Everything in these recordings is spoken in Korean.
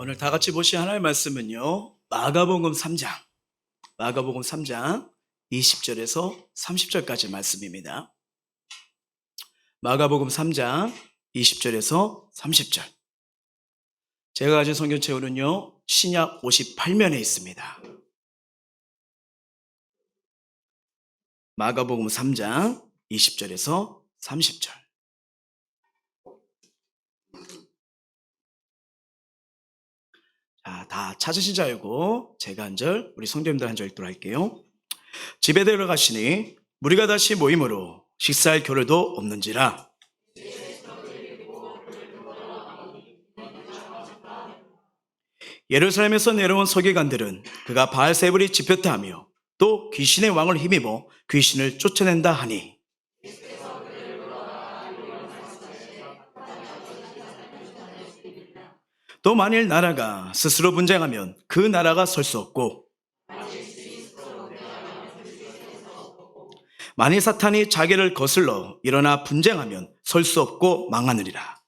오늘 다 같이 보실 하나님의 말씀은요. 마가복음 3장 20절에서 30절까지 말씀입니다. 마가복음 3장 20절에서 30절. 제가 가진 성경책으로는요. 신약 58면에 있습니다. 마가복음 3장 20절에서 30절. 자, 다 찾으신 줄 알고 제가 한 절, 우리 성도님들 한 절 읽도록 할게요. 집에 들어가시니 무리가 다시 모임으로 식사할 겨를도 없는지라. 예루살렘에서 내려온 서기관들은 그가 바알세불이 집혔다 하며 또 귀신의 왕을 힘입어 귀신을 쫓아낸다 하니, 또 만일 나라가 스스로 분쟁하면 그 나라가 설 수 없고, 만일 사탄이 자기를 거슬러 일어나 분쟁하면 설 수 없고 망하느니라.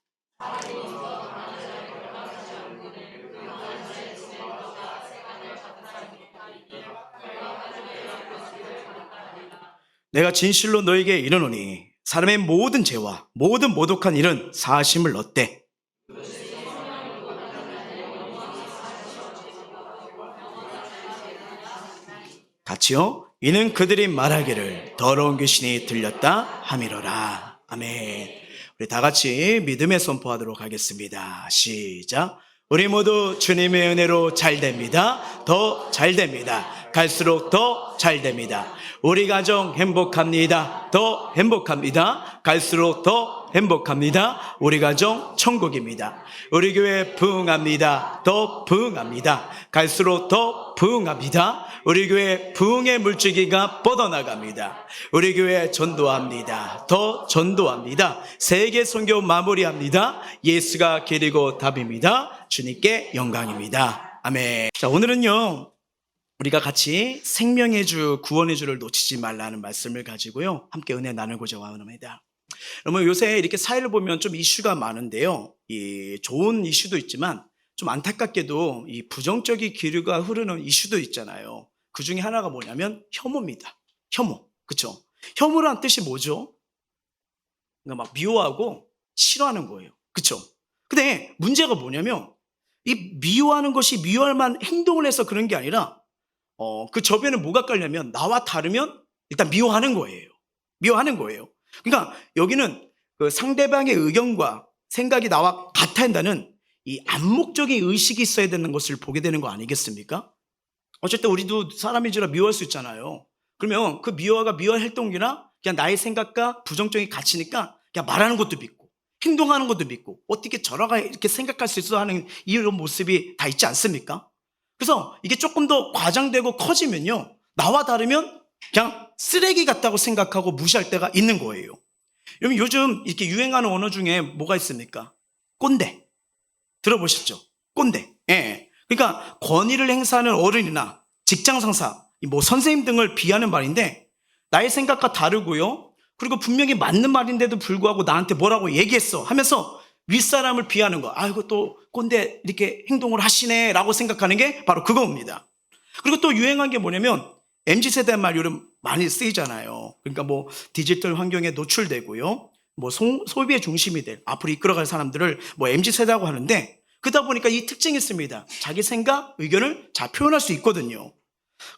내가 진실로 너에게 이르노니 사람의 모든 죄와 모든 모독한 일은 사하심을 얻되 같이요. 이는 그들이 말하기를 더러운 귀신이 들렸다 함이로라. 아멘. 우리 다 같이 믿음의 선포하도록 하겠습니다. 시작. 우리 모두 주님의 은혜로 잘 됩니다. 더 잘 됩니다. 갈수록 더 잘 됩니다. 우리 가정 행복합니다. 더 행복합니다. 갈수록 더 행복합니다. 우리 가정 천국입니다. 우리 교회 부흥합니다. 더 부흥합니다. 갈수록 더 부흥합니다. 우리 교회 부흥의 물줄기가 뻗어나갑니다. 우리 교회 전도합니다. 더 전도합니다. 세계 선교 마무리합니다. 예수가 길이고 답입니다. 주님께 영광입니다. 아멘. 자, 오늘은요, 우리가 같이 생명의 주, 구원의 주를 놓치지 말라는 말씀을 가지고요, 함께 은혜 나누고자 합니다. 여러분, 요새 이렇게 사회를 보면 좀 이슈가 많은데요, 이 좋은 이슈도 있지만 좀 안타깝게도 이 부정적인 기류가 흐르는 이슈도 있잖아요. 그 중에 하나가 뭐냐면 혐오입니다. 혐오. 그쵸? 혐오란 뜻이 뭐죠? 그러니까 막 미워하고 싫어하는 거예요. 그쵸? 근데 문제가 뭐냐면 이 미워하는 것이 미워할 만한 행동을 해서 그런 게 아니라 그 저변에 뭐가 깔려면 나와 다르면 일단 미워하는 거예요. 미워하는 거예요. 그러니까 여기는 그 상대방의 의견과 생각이 나와 같아야 한다는 이 암묵적인 의식이 있어야 되는 것을 보게 되는 거 아니겠습니까? 어쨌든 우리도 사람인지라 미워할 수 있잖아요. 그러면 그 미워가 미워할 활동이나 그냥 나의 생각과 부정적인 가치니까 그냥 말하는 것도 믿고 행동하는 것도 믿고 어떻게 저러가 이렇게 생각할 수 있어 하는 이런 모습이 다 있지 않습니까? 그래서 이게 조금 더 과장되고 커지면요, 나와 다르면 그냥 쓰레기 같다고 생각하고 무시할 때가 있는 거예요. 여러분, 요즘 이렇게 유행하는 언어 중에 뭐가 있습니까? 꼰대. 들어보셨죠? 꼰대. 예. 그러니까 권위를 행사하는 어른이나 직장 상사, 뭐 선생님 등을 비하는 말인데, 나의 생각과 다르고요, 그리고 분명히 맞는 말인데도 불구하고 나한테 뭐라고 얘기했어 하면서 윗사람을 비하는 거. 아이고, 또 꼰대 이렇게 행동을 하시네 라고 생각하는 게 바로 그겁니다. 그리고 또 유행한 게 뭐냐면 MZ세대 말 요즘 많이 쓰이잖아요. 그러니까 뭐 디지털 환경에 노출되고요, 뭐 소비의 중심이 될 앞으로 이끌어갈 사람들을 뭐 MZ세대라고 하는데, 그러다 보니까 이 특징이 있습니다. 자기 생각, 의견을 잘 표현할 수 있거든요.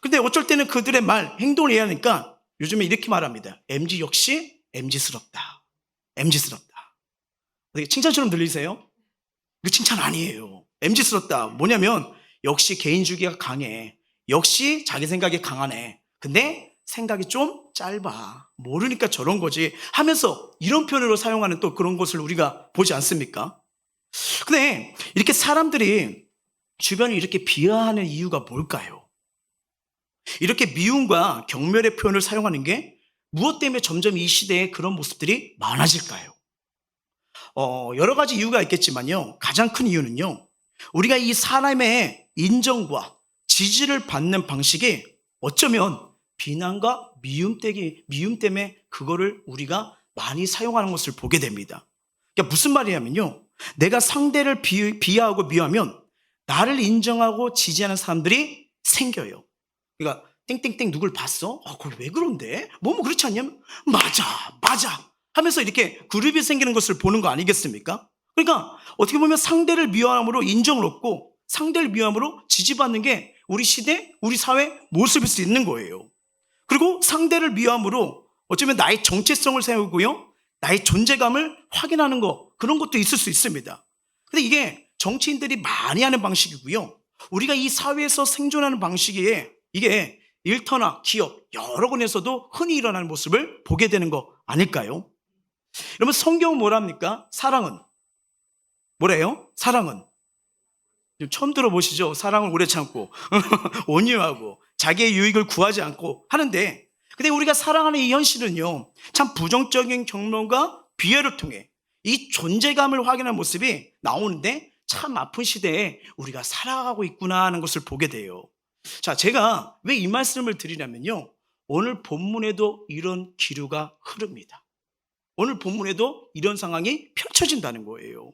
근데 어쩔 때는 그들의 말, 행동을 이해하니까 요즘에 이렇게 말합니다. MZ 역시 MZ스럽다. MZ스럽다. 어떻게 칭찬처럼 들리세요? 이거 칭찬 아니에요. MZ스럽다. 뭐냐면 역시 개인주의가 강해. 역시 자기 생각이 강하네. 근데 생각이 좀 짧아. 모르니까 저런 거지 하면서 이런 표현으로 사용하는 또 그런 것을 우리가 보지 않습니까? 근데 이렇게 사람들이 주변을 이렇게 비하하는 이유가 뭘까요? 이렇게 미움과 경멸의 표현을 사용하는 게 무엇 때문에 점점 이 시대에 그런 모습들이 많아질까요? 여러 가지 이유가 있겠지만요, 가장 큰 이유는요, 우리가 이 사람의 인정과 지지를 받는 방식이 어쩌면 비난과 미움 때문에 그거를 우리가 많이 사용하는 것을 보게 됩니다. 그러니까 무슨 말이냐면요, 내가 상대를 비하하고 미워하면 나를 인정하고 지지하는 사람들이 생겨요. 그러니까 땡땡땡 누굴 봤어? 그걸 왜 그런데? 뭐 그렇지 않냐면 맞아 하면서 이렇게 그룹이 생기는 것을 보는 거 아니겠습니까? 그러니까 어떻게 보면 상대를 미워함으로 인정을 얻고 상대를 미워함으로 지지받는 게 우리 시대, 우리 사회 모습일 수 있는 거예요. 그리고 상대를 미워함으로 어쩌면 나의 정체성을 세우고요, 나의 존재감을 확인하는 거, 그런 것도 있을 수 있습니다. 근데 이게 정치인들이 많이 하는 방식이고요, 우리가 이 사회에서 생존하는 방식에 이게 일터나 기업 여러 군데서도 흔히 일어나는 모습을 보게 되는 거 아닐까요? 여러분, 성경은 뭐랍니까? 사랑은 뭐래요? 사랑은 처음 들어보시죠? 사랑을 오래 참고 온유하고 자기의 유익을 구하지 않고 하는데, 근데 우리가 사랑하는 이 현실은요, 참 부정적인 경험과 비애를 통해 이 존재감을 확인하는 모습이 나오는데, 참 아픈 시대에 우리가 살아가고 있구나 하는 것을 보게 돼요. 자, 제가 왜 이 말씀을 드리냐면요, 오늘 본문에도 이런 기류가 흐릅니다. 오늘 본문에도 이런 상황이 펼쳐진다는 거예요.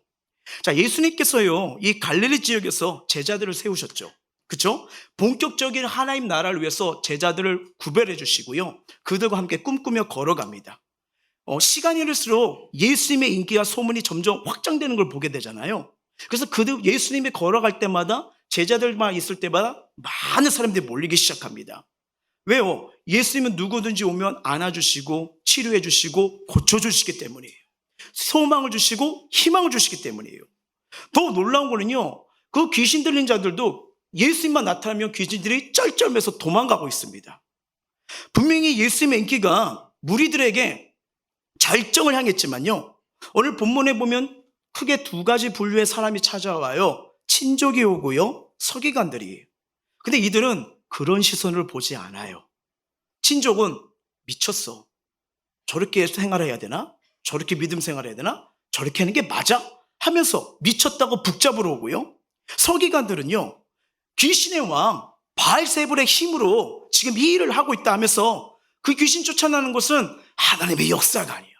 자, 예수님께서요, 이 갈릴리 지역에서 제자들을 세우셨죠. 그렇죠? 본격적인 하나님 나라를 위해서 제자들을 구별해 주시고요, 그들과 함께 꿈꾸며 걸어갑니다. 시간이 흐를수록 예수님의 인기와 소문이 점점 확장되는 걸 보게 되잖아요. 그래서 그들 예수님이 걸어갈 때마다, 제자들만 있을 때마다 많은 사람들이 몰리기 시작합니다. 왜요? 예수님은 누구든지 오면 안아주시고 치료해 주시고 고쳐주시기 때문이에요. 소망을 주시고 희망을 주시기 때문이에요. 더 놀라운 거는요, 그 귀신 들린 자들도 예수님만 나타나면 귀신들이 쩔쩔매서 도망가고 있습니다. 분명히 예수님의 인기가 무리들에게 절정을 향했지만요, 오늘 본문에 보면 크게 두 가지 분류의 사람이 찾아와요. 친족이 오고요, 서기관들이. 근데 이들은 그런 시선을 보지 않아요. 친족은 미쳤어, 저렇게 생활해야 되나? 저렇게 믿음 생활해야 되나? 저렇게 하는 게 맞아? 하면서 미쳤다고 북잡으러 오고요, 서기관들은요, 귀신의 왕 바알세불의 힘으로 지금 이 일을 하고 있다 하면서 그 귀신 쫓아나는 것은 하나님의 역사가 아니야,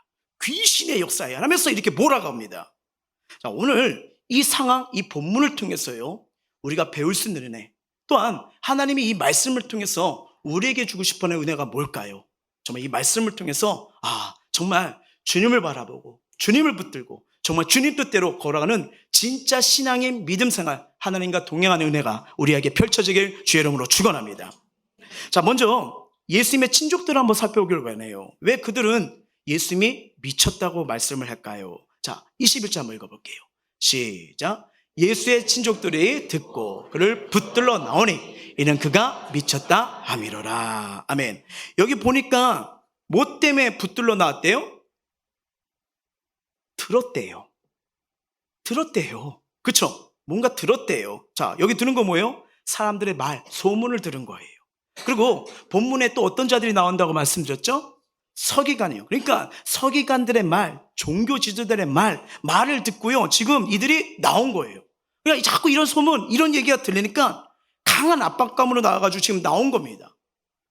귀신의 역사야 하면서 이렇게 몰아갑니다. 자, 오늘 이 상황, 이 본문을 통해서요, 우리가 배울 수 있는 은혜, 또한 하나님이 이 말씀을 통해서 우리에게 주고 싶어하는 은혜가 뭘까요? 정말 이 말씀을 통해서 정말 주님을 바라보고 주님을 붙들고 정말 주님 뜻대로 걸어가는 진짜 신앙의 믿음 생활, 하나님과 동행하는 은혜가 우리에게 펼쳐지길 주의 이름으로 축원합니다. 자, 먼저 예수님의 친족들을 한번 살펴보기를 원해요. 왜 그들은 예수님이 미쳤다고 말씀을 할까요? 자, 21절 한번 읽어볼게요. 시작. 예수의 친족들이 듣고 그를 붙들러 나오니 이는 그가 미쳤다 함이로라. 아멘. 여기 보니까 뭐 때문에 붙들러 나왔대요? 들었대요. 그쵸? 뭔가 들었대요. 자, 여기 들은 거 뭐예요? 사람들의 말, 소문을 들은 거예요. 그리고 본문에 또 어떤 자들이 나온다고 말씀드렸죠? 서기관이요. 그러니까 서기관들의 말, 종교 지도자들의 말을 듣고요, 지금 이들이 나온 거예요. 그러니까 자꾸 이런 소문, 이런 얘기가 들리니까 강한 압박감으로 나와가지고 지금 나온 겁니다.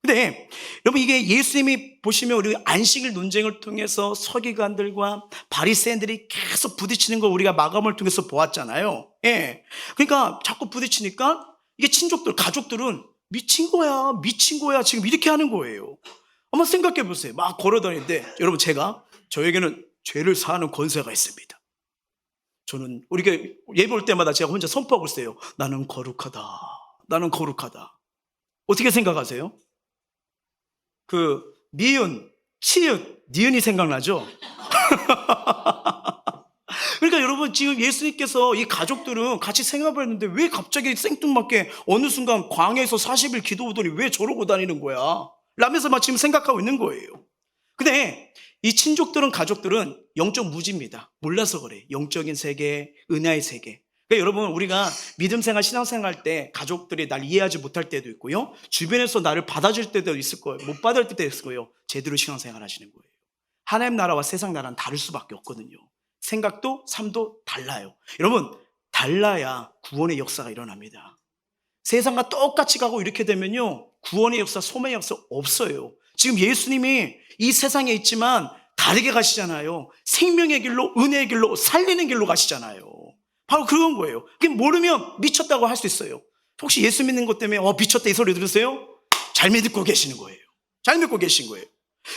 근데 여러분, 이게 예수님이 보시면 우리 안식일 논쟁을 통해서 서기관들과 바리새인들이 계속 부딪히는 걸 우리가 마감을 통해서 보았잖아요. 예. 그러니까 자꾸 부딪히니까 이게 친족들, 가족들은 미친 거야 지금 이렇게 하는 거예요. 한번 생각해 보세요. 막 걸어다니는데, 여러분, 저에게는 죄를 사하는 권세가 있습니다. 저는 우리가 예배 올 때마다 제가 혼자 선포하고 있어요. 나는 거룩하다. 어떻게 생각하세요? 니은, 치읓, 니은이 생각나죠? 그러니까 여러분, 지금 예수님께서 이 가족들은 같이 생활을 했는데 왜 갑자기 생뚱맞게 어느 순간 광야에서 40일 기도 오더니 왜 저러고 다니는 거야? 라면서 막 지금 생각하고 있는 거예요. 근데 이 친족들은, 가족들은 영적 무지입니다. 몰라서 그래. 영적인 세계, 은혜의 세계. 그러니까 여러분, 우리가 믿음생활, 신앙생활 할 때 가족들이 날 이해하지 못할 때도 있고요, 주변에서 나를 받아줄 때도 있을 거예요. 못 받을 때도 있을 거예요. 제대로 신앙생활 하시는 거예요. 하나님 나라와 세상 나라는 다를 수밖에 없거든요. 생각도 삶도 달라요. 여러분, 달라야 구원의 역사가 일어납니다. 세상과 똑같이 가고 이렇게 되면요, 구원의 역사, 소명의 역사 없어요. 지금 예수님이 이 세상에 있지만 다르게 가시잖아요. 생명의 길로, 은혜의 길로, 살리는 길로 가시잖아요. 바로 그런 거예요. 그게 모르면 미쳤다고 할 수 있어요. 혹시 예수 믿는 것 때문에 미쳤다 이 소리 들으세요? 잘 믿고 계시는 거예요. 잘 믿고 계신 거예요.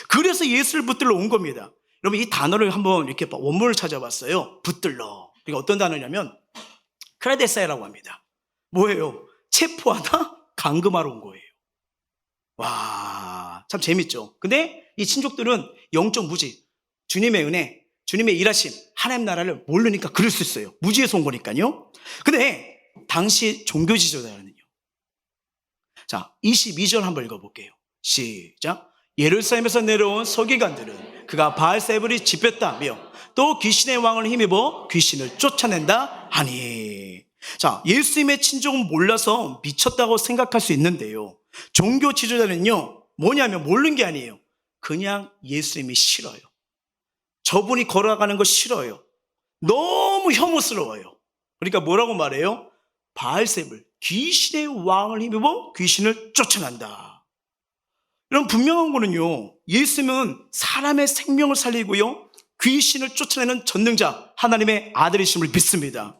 그래서 예수를 붙들러 온 겁니다. 여러분, 이 단어를 한번 이렇게 원문을 찾아봤어요. 붙들러. 그러니까 어떤 단어냐면 크레데사이라고 합니다. 뭐예요? 체포하다, 감금하러 온 거예요. 와, 참 재밌죠. 근데 이 친족들은 영적 무지, 주님의 은혜, 주님의 일하심, 하나님 나라를 모르니까 그럴 수 있어요. 무지에서 온 거니까요. 근데 당시 종교 지도자는요. 자, 22절 한번 읽어볼게요. 시작. 예루살렘에서 내려온 서기관들은 그가 바알세불이 집혔다며 또 귀신의 왕을 힘입어 귀신을 쫓아낸다 하니. 자, 예수님의 친족은 몰라서 미쳤다고 생각할 수 있는데요. 종교 지도자는요, 뭐냐면 모르는 게 아니에요. 그냥 예수님이 싫어요. 저분이 걸어가는 거 싫어요. 너무 혐오스러워요. 그러니까 뭐라고 말해요? 바알세불, 귀신의 왕을 힘입어 귀신을 쫓아낸다. 이런 분명한 거는요, 예수님은 사람의 생명을 살리고요, 귀신을 쫓아내는 전능자 하나님의 아들이심을 믿습니다.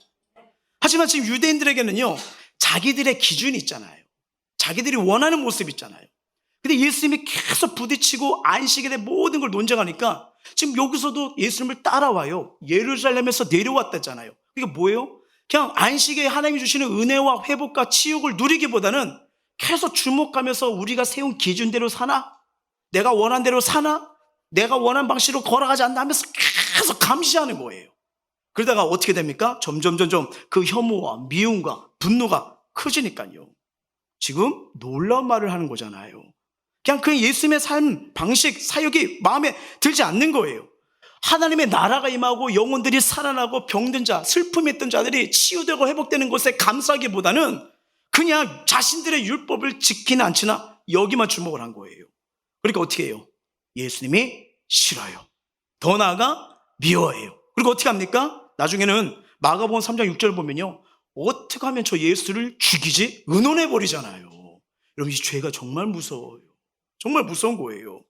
하지만 지금 유대인들에게는요, 자기들의 기준이 있잖아요. 자기들이 원하는 모습이 있잖아요. 근데 예수님이 계속 부딪히고 안식일에 모든 걸 논쟁하니까 지금 여기서도 예수님을 따라와요. 예루살렘에서 내려왔다잖아요. 이게 뭐예요? 그냥 안식에 하나님이 주시는 은혜와 회복과 치욕을 누리기보다는 계속 주목하면서 우리가 세운 기준대로 사나? 내가 원한 대로 사나? 내가 원하는 방식으로 걸어가지 않나 하면서 계속 감시하는 거예요. 그러다가 어떻게 됩니까? 점점 그 혐오와 미움과 분노가 커지니까요. 지금 놀라운 말을 하는 거잖아요. 그냥 그 예수님의 삶, 방식, 사역이 마음에 들지 않는 거예요. 하나님의 나라가 임하고 영혼들이 살아나고 병든 자, 슬픔이 있던 자들이 치유되고 회복되는 것에 감사하기보다는 그냥 자신들의 율법을 지키나 않지나 여기만 주목을 한 거예요. 그러니까 어떻게 해요? 예수님이 싫어요. 더 나아가 미워해요. 그리고 어떻게 합니까? 나중에는 마가복음 3장 6절 보면요, 어떻게 하면 저 예수를 죽이지? 의논해 버리잖아요. 여러분, 이 죄가 정말 무서워요. 정말 무서운 거예요.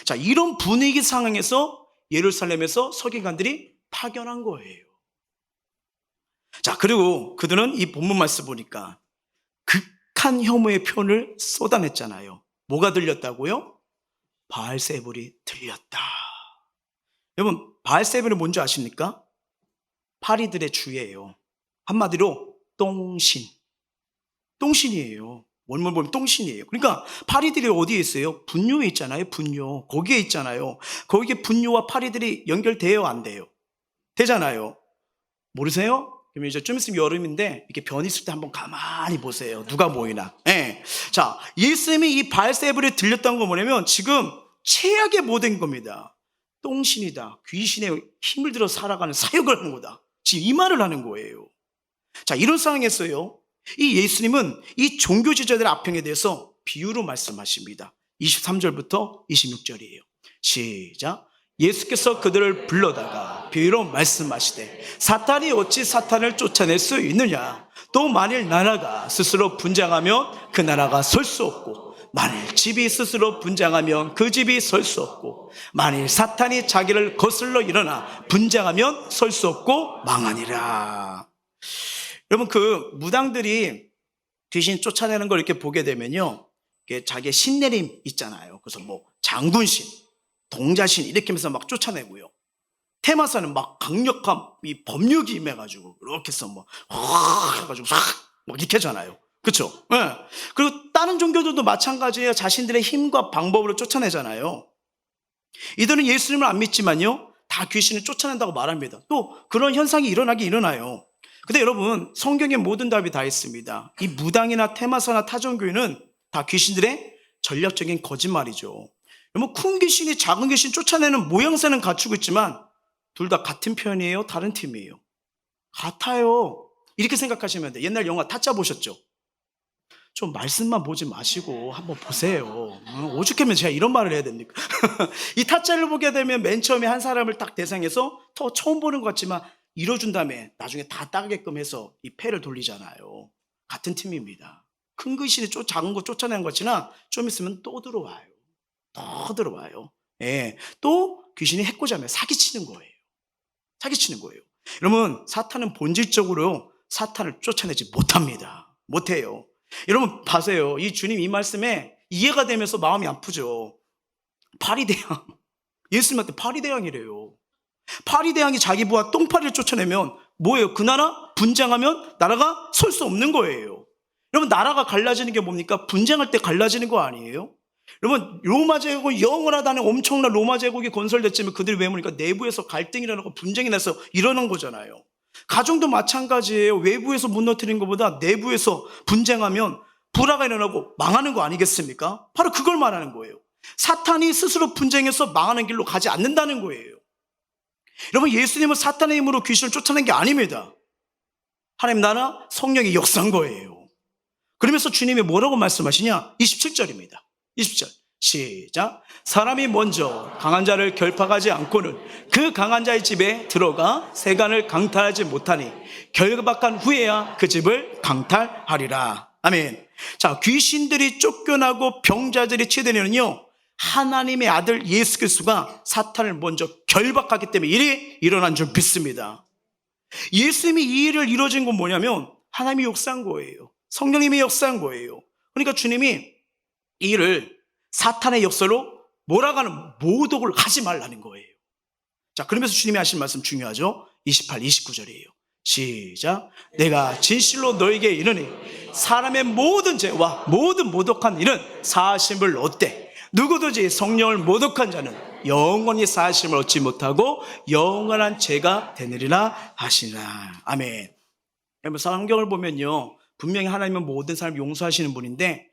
자, 이런 분위기 상황에서 예루살렘에서 서기관들이 파견한 거예요. 자, 그리고 그들은 이 본문 말씀 보니까 극한 혐오의 표현을 쏟아냈잖아요. 뭐가 들렸다고요? 바알세불이 들렸다. 여러분, 바알세불이 뭔지 아십니까? 파리들의 주예요. 한마디로 똥신. 똥신이에요. 원문 보면 똥신이에요. 그러니까 파리들이 어디에 있어요? 분뇨에 있잖아요. 분뇨. 거기에 있잖아요. 거기에 분뇨와 파리들이 연결돼요, 안 돼요? 되잖아요. 모르세요? 그러면 이제 좀 있으면 여름인데 이렇게 변이 있을 때 한번 가만히 보세요. 누가 모이나. 네. 자, 예수님이 이 바알세불에 들렸던 건 뭐냐면 지금 최악의 모든 겁니다. 똥신이다. 귀신의 힘을 들어 살아가는 사역을 하는 거다. 지금 이 말을 하는 거예요. 자, 이런 상황에서요, 이 예수님은 이 종교 지도자들의 악평에 대해서 비유로 말씀하십니다. 23절부터 26절이에요. 시작. 예수께서 그들을 불러다가 비유로 말씀하시되 사탄이 어찌 사탄을 쫓아낼 수 있느냐? 또 만일 나라가 스스로 분장하면 그 나라가 설 수 없고, 만일 집이 스스로 분장하면 그 집이 설 수 없고, 만일 사탄이 자기를 거슬러 일어나 분장하면 설 수 없고 망하니라. 여러분, 그 무당들이 귀신 쫓아내는 걸 이렇게 보게 되면요, 자기의 신내림 있잖아요. 그래서 뭐 장군신, 동자신 이렇게 하면서 막 쫓아내고요. 테마사는 막 강력한 이 법력이 임해가지고 이렇게 해서 뭐 해가지고 막 이렇게 하잖아요. 그렇죠? 네. 그리고 다른 종교들도 마찬가지예요. 자신들의 힘과 방법으로 쫓아내잖아요. 이들은 예수님을 안 믿지만요, 다 귀신을 쫓아낸다고 말합니다. 또 그런 현상이 일어나요. 근데 여러분, 성경에 모든 답이 다 있습니다. 이 무당이나 테마사나 타종교회는 다 귀신들의 전략적인 거짓말이죠. 여러분, 큰 귀신이 작은 귀신 쫓아내는 모양새는 갖추고 있지만 둘 다 같은 편이에요? 다른 팀이에요? 같아요. 이렇게 생각하시면 돼요. 옛날 영화 타짜 보셨죠? 좀 말씀만 보지 마시고 한번 보세요. 오죽하면 제가 이런 말을 해야 됩니까? 이 타짜를 보게 되면 맨 처음에 한 사람을 딱 대상해서 처음 보는 것 같지만 이뤄준 다음에 나중에 다 따게끔 해서 이 패를 돌리잖아요. 같은 팀입니다. 큰 귀신이 작은 거 쫓아내는 것 같지만 좀 있으면 또 들어와요. 더 들어와요. 예, 또 귀신이 해코지하면 사기치는 거예요. 여러분, 사탄은 본질적으로 사탄을 쫓아내지 못합니다. 못해요. 여러분 봐세요. 이 주님 이 말씀에 이해가 되면서 마음이 아프죠. 파리대왕, 예수님한테 파리대왕이래요. 파리대왕이 자기 부하 똥파리를 쫓아내면 뭐예요? 그 나라 분쟁하면 나라가 설 수 없는 거예요. 여러분, 나라가 갈라지는 게 뭡니까? 분쟁할 때 갈라지는 거 아니에요? 여러분, 로마 제국은 영원하다는 엄청난 로마 제국이 건설됐지만 그들이 왜 뭡니까? 내부에서 갈등이 일어나고 분쟁이 나서 일어난 거잖아요. 가정도 마찬가지예요. 외부에서 무너뜨리는 것보다 내부에서 분쟁하면 불화가 일어나고 망하는 거 아니겠습니까? 바로 그걸 말하는 거예요. 사탄이 스스로 분쟁해서 망하는 길로 가지 않는다는 거예요. 여러분, 예수님은 사탄의 힘으로 귀신을 쫓아낸 게 아닙니다. 하나님 나라 성령의 역사인 거예요. 그러면서 주님이 뭐라고 말씀하시냐? 27절입니다. 20절 시작. 사람이 먼저 강한 자를 결박하지 않고는 그 강한 자의 집에 들어가 세간을 강탈하지 못하니 결박한 후에야 그 집을 강탈하리라. 아멘. 자, 귀신들이 쫓겨나고 병자들이 치유되는요, 하나님의 아들 예수 그리스도가 사탄을 먼저 결박하기 때문에 일이 일어난 줄 믿습니다. 예수님이 이 일을 이루어진 건 뭐냐면 하나님이 역사한 거예요. 성령님이 역사한 거예요. 그러니까 주님이 이 일을 사탄의 역사로 몰아가는 모독을 하지 말라는 거예요. 자, 그러면서 주님이 하신 말씀 중요하죠. 28, 29절이에요. 시작. 내가 진실로 너에게 이르니 사람의 모든 죄와 모든 모독한 일은 사하심을 얻되 누구든지 성령을 모독한 자는 영원히 사하심을 얻지 못하고 영원한 죄가 되느리라 하시나. 아멘. 여러분, 성경을 보면요, 분명히 하나님은 모든 사람 용서하시는 분인데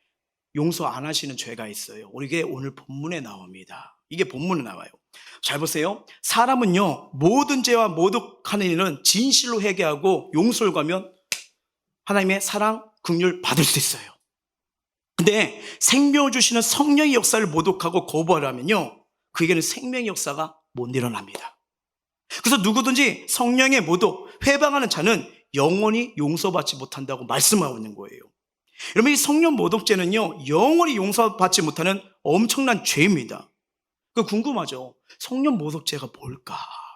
용서 안 하시는 죄가 있어요. 이게 오늘 본문에 나옵니다. 이게 본문에 나와요. 잘 보세요. 사람은요, 모든 죄와 모독하는 일은 진실로 회개하고 용서를 구하면 하나님의 사랑, 긍휼 받을 수 있어요. 근데 생명을 주시는 성령의 역사를 모독하고 거부하려면요, 그에게는 생명의 역사가 못 일어납니다. 그래서 누구든지 성령의 모독, 회방하는 자는 영원히 용서받지 못한다고 말씀하고 있는 거예요. 여러분, 이 성령 모독죄는요, 영원히 용서받지 못하는 엄청난 죄입니다. 그 궁금하죠? 성령 모독죄가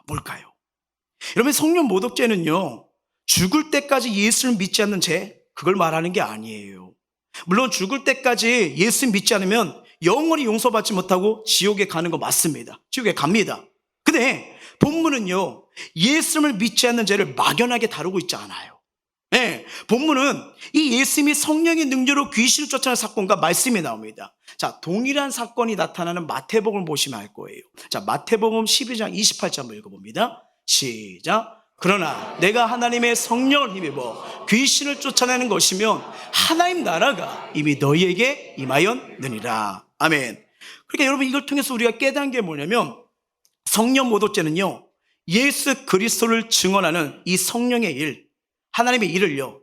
뭘까요? 여러분, 성령 모독죄는요, 죽을 때까지 예수를 믿지 않는 죄, 그걸 말하는 게 아니에요. 물론 죽을 때까지 예수 믿지 않으면 영원히 용서받지 못하고 지옥에 가는 거 맞습니다. 지옥에 갑니다. 근데 본문은요, 예수를 믿지 않는 죄를 막연하게 다루고 있지 않아요. 네, 본문은 이 예수님이 성령의 능력으로 귀신을 쫓아내는 사건과 말씀이 나옵니다. 자, 동일한 사건이 나타나는 마태복음을 보시면 알 거예요. 자, 마태복음 12장 28절 한번 읽어봅니다. 시작. 그러나 내가 하나님의 성령을 힘입어 귀신을 쫓아내는 것이면 하나님 나라가 이미 너희에게 임하였느니라. 아멘. 그러니까 여러분, 이걸 통해서 우리가 깨달은 게 뭐냐면 성령 모독죄는요, 예수 그리스도를 증언하는 이 성령의 일, 하나님의 일을요,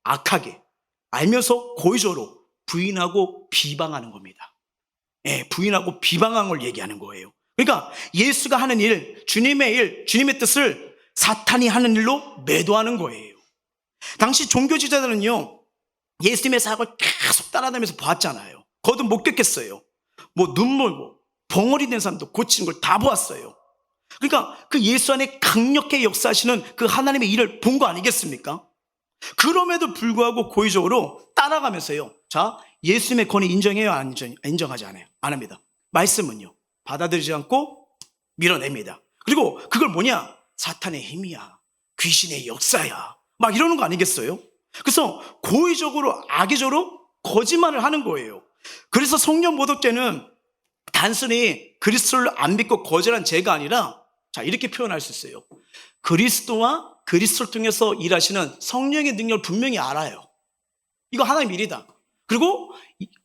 악하게 알면서 고의적으로 부인하고 비방하는 겁니다. 예, 부인하고 비방한 걸 얘기하는 거예요. 그러니까 예수가 하는 일, 주님의 일, 주님의 뜻을 사탄이 하는 일로 매도하는 거예요. 당시 종교 지도자들은요, 예수님의 사역을 계속 따라다니면서 보았잖아요. 거듭 목격했어요. 뭐 눈물, 벙어리 된 사람도 고치는 걸 다 보았어요. 그러니까 그 예수 안에 강력하게 역사하시는 그 하나님의 일을 본 거 아니겠습니까? 그럼에도 불구하고 고의적으로 따라가면서요, 자, 예수님의 권위 인정해요? 인정하지 않아요? 안 합니다. 말씀은요, 받아들이지 않고 밀어냅니다. 그리고 그걸 뭐냐? 사탄의 힘이야, 귀신의 역사야, 막 이러는 거 아니겠어요? 그래서 고의적으로 악의적으로 거짓말을 하는 거예요. 그래서 성령 모독죄는 단순히 그리스도를 안 믿고 거절한 죄가 아니라, 자, 이렇게 표현할 수 있어요. 그리스도와 그리스도를 통해서 일하시는 성령의 능력을 분명히 알아요. 이거 하나님 일이다. 그리고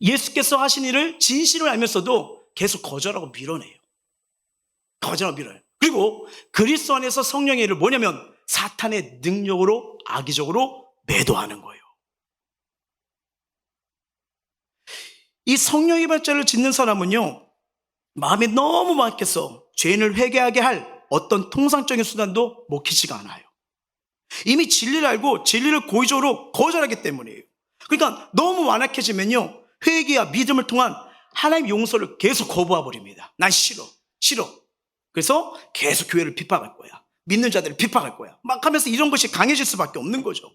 예수께서 하신 일을 진실을 알면서도 계속 거절하고 밀어내요. 거절하고 밀어요. 그리고 그리스도 안에서 성령의 일을 뭐냐면 사탄의 능력으로 악의적으로 매도하는 거예요. 이 성령의 발자를 짓는 사람은요, 마음이 너무 막혀서 죄인을 회개하게 할 어떤 통상적인 수단도 먹히지가 않아요. 이미 진리를 알고 진리를 고의적으로 거절하기 때문이에요. 그러니까 너무 완악해지면요, 회개와 믿음을 통한 하나님의 용서를 계속 거부해 버립니다. 난 싫어. 그래서 계속 교회를 핍박할 거야. 믿는 자들을 비판할 거야. 막 하면서 이런 것이 강해질 수밖에 없는 거죠.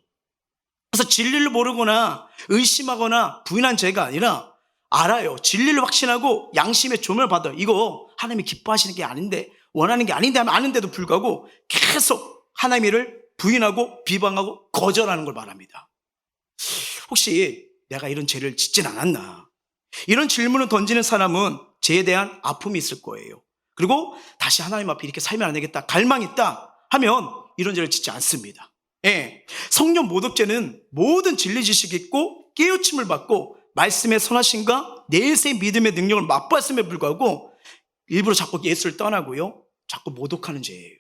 그래서 진리를 모르거나 의심하거나 부인한 죄가 아니라 알아요. 진리를 확신하고 양심의 조명을 받아요. 이거 하나님이 기뻐하시는 게 아닌데, 원하는 게 아닌데 하면 아는데도 불구하고 계속 하나님을 부인하고 비방하고 거절하는 걸 말합니다. 혹시 내가 이런 죄를 짓진 않았나? 이런 질문을 던지는 사람은 죄에 대한 아픔이 있을 거예요. 그리고 다시 하나님 앞에 이렇게 살면 안 되겠다, 갈망이 있다 하면 이런 죄를 짓지 않습니다. 예, 성령 모독죄는 모든 진리 지식이 있고 깨우침을 받고 말씀의 선하심과 내세의 믿음의 능력을 맛보았음에 불구하고 일부러 자꾸 예수를 떠나고요, 자꾸 모독하는 죄예요.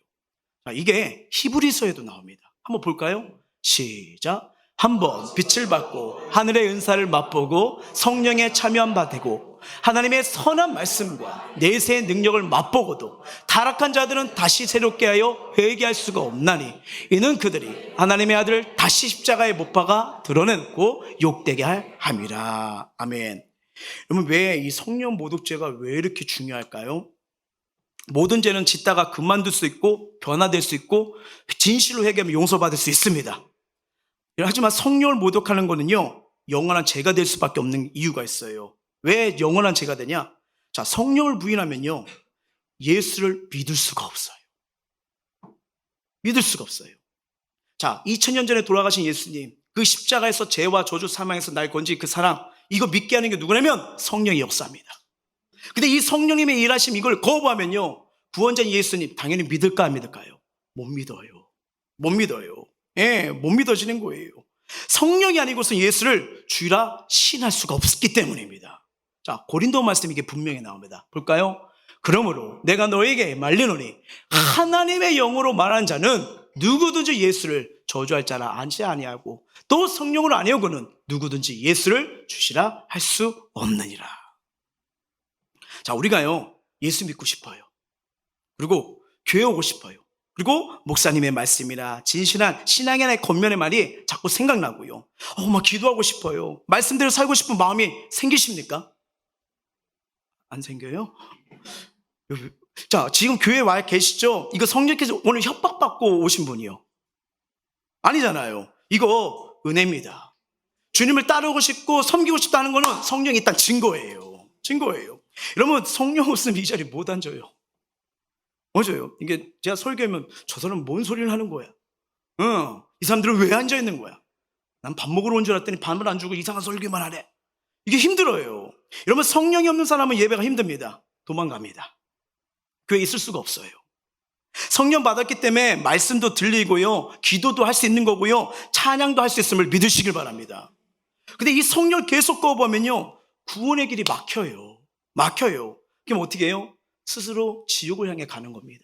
자, 이게 히브리서에도 나옵니다. 한번 볼까요? 시작. 한번 빛을 받고 하늘의 은사를 맛보고 성령에 참여한 바 되고 하나님의 선한 말씀과 내세의 능력을 맛보고도 타락한 자들은 다시 새롭게 하여 회개할 수가 없나니 이는 그들이 하나님의 아들을 다시 십자가에 못 박아 드러내고 욕되게 함이라. 아멘. 그러면 왜 이 성령 모독죄가 왜 이렇게 중요할까요? 모든 죄는 짓다가 그만둘 수 있고 변화될 수 있고 진실로 회개하면 용서받을 수 있습니다. 하지만 성령을 모독하는 거는요, 영원한 죄가 될 수밖에 없는 이유가 있어요. 왜 영원한 죄가 되냐? 자, 성령을 부인하면요, 예수를 믿을 수가 없어요. 믿을 수가 없어요. 자, 2000년 전에 돌아가신 예수님, 그 십자가에서 죄와 저주 사망에서 날 건지 그 사랑, 이거 믿게 하는 게 누구냐면 성령이 역사입니다. 근데 이 성령님의 일하심 이걸 거부하면요, 구원자인 예수님 당연히 믿을까 안 믿을까요? 못 믿어요. 못 믿어요. 예, 못 믿어지는 거예요. 성령이 아니고서 예수를 주라 신할 수가 없기 때문입니다. 자, 고린도 말씀 이게 분명히 나옵니다. 볼까요? 그러므로 내가 너에게 말리노니 하나님의 영으로 말한 자는 누구든지 예수를 저주할 자라 안지 아니하고 또 성령으로 아니하고는 누구든지 예수를 주시라 할 수 없느니라. 자, 우리가요, 예수 믿고 싶어요. 그리고 교회 오고 싶어요. 그리고 목사님의 말씀이나 진실한 신앙의 하나의 겉면의 말이 자꾸 생각나고요. 막 기도하고 싶어요. 말씀대로 살고 싶은 마음이 생기십니까? 안 생겨요? 자, 지금 교회에 와 계시죠? 이거 성령께서 오늘 협박받고 오신 분이요. 아니잖아요. 이거 은혜입니다. 주님을 따르고 싶고 섬기고 싶다는 거는 성령이 일단 증거예요. 증거예요. 여러분, 성령 없으면 이 자리에 못 앉아요. 맞아요. 이게 제가 설교하면 저 사람은 뭔 소리를 하는 거야? 이 사람들은 왜 앉아 있는 거야? 난 밥 먹으러 온 줄 알았더니 밥을 안 주고 이상한 설교만 하네. 이게 힘들어요. 여러분, 성령이 없는 사람은 예배가 힘듭니다. 도망갑니다. 교회에 있을 수가 없어요. 성령 받았기 때문에 말씀도 들리고요, 기도도 할 수 있는 거고요, 찬양도 할 수 있음을 믿으시길 바랍니다. 근데 이 성령을 계속 거부하면요, 구원의 길이 막혀요. 막혀요. 그럼 어떻게 해요? 스스로 지옥을 향해 가는 겁니다.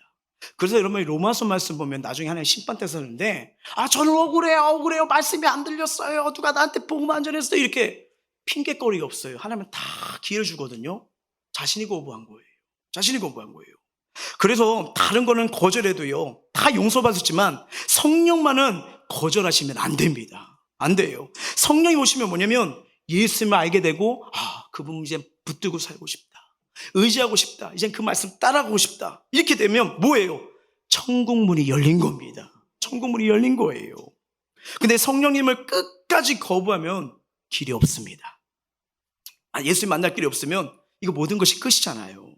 그래서 여러분이 로마서 말씀 보면 나중에 하나님 심판 때 서는데, 저는 억울해요, 말씀이 안 들렸어요, 누가 나한테 복음 안 전했어요, 이렇게 핑계거리가 없어요. 하나님은 다 기회를 주거든요. 자신이 거부한 거예요. 자신이 거부한 거예요. 그래서 다른 거는 거절해도요, 다 용서받았지만 성령만은 거절하시면 안 됩니다. 안 돼요. 성령이 오시면 뭐냐면 예수님을 알게 되고, 그분 이제 붙들고 살고 싶다, 의지하고 싶다, 이젠 그 말씀 따라가고 싶다, 이렇게 되면 뭐예요? 천국문이 열린 겁니다. 천국문이 열린 거예요. 근데 성령님을 끝까지 거부하면 길이 없습니다. 예수님 만날 길이 없으면 이거 모든 것이 끝이잖아요.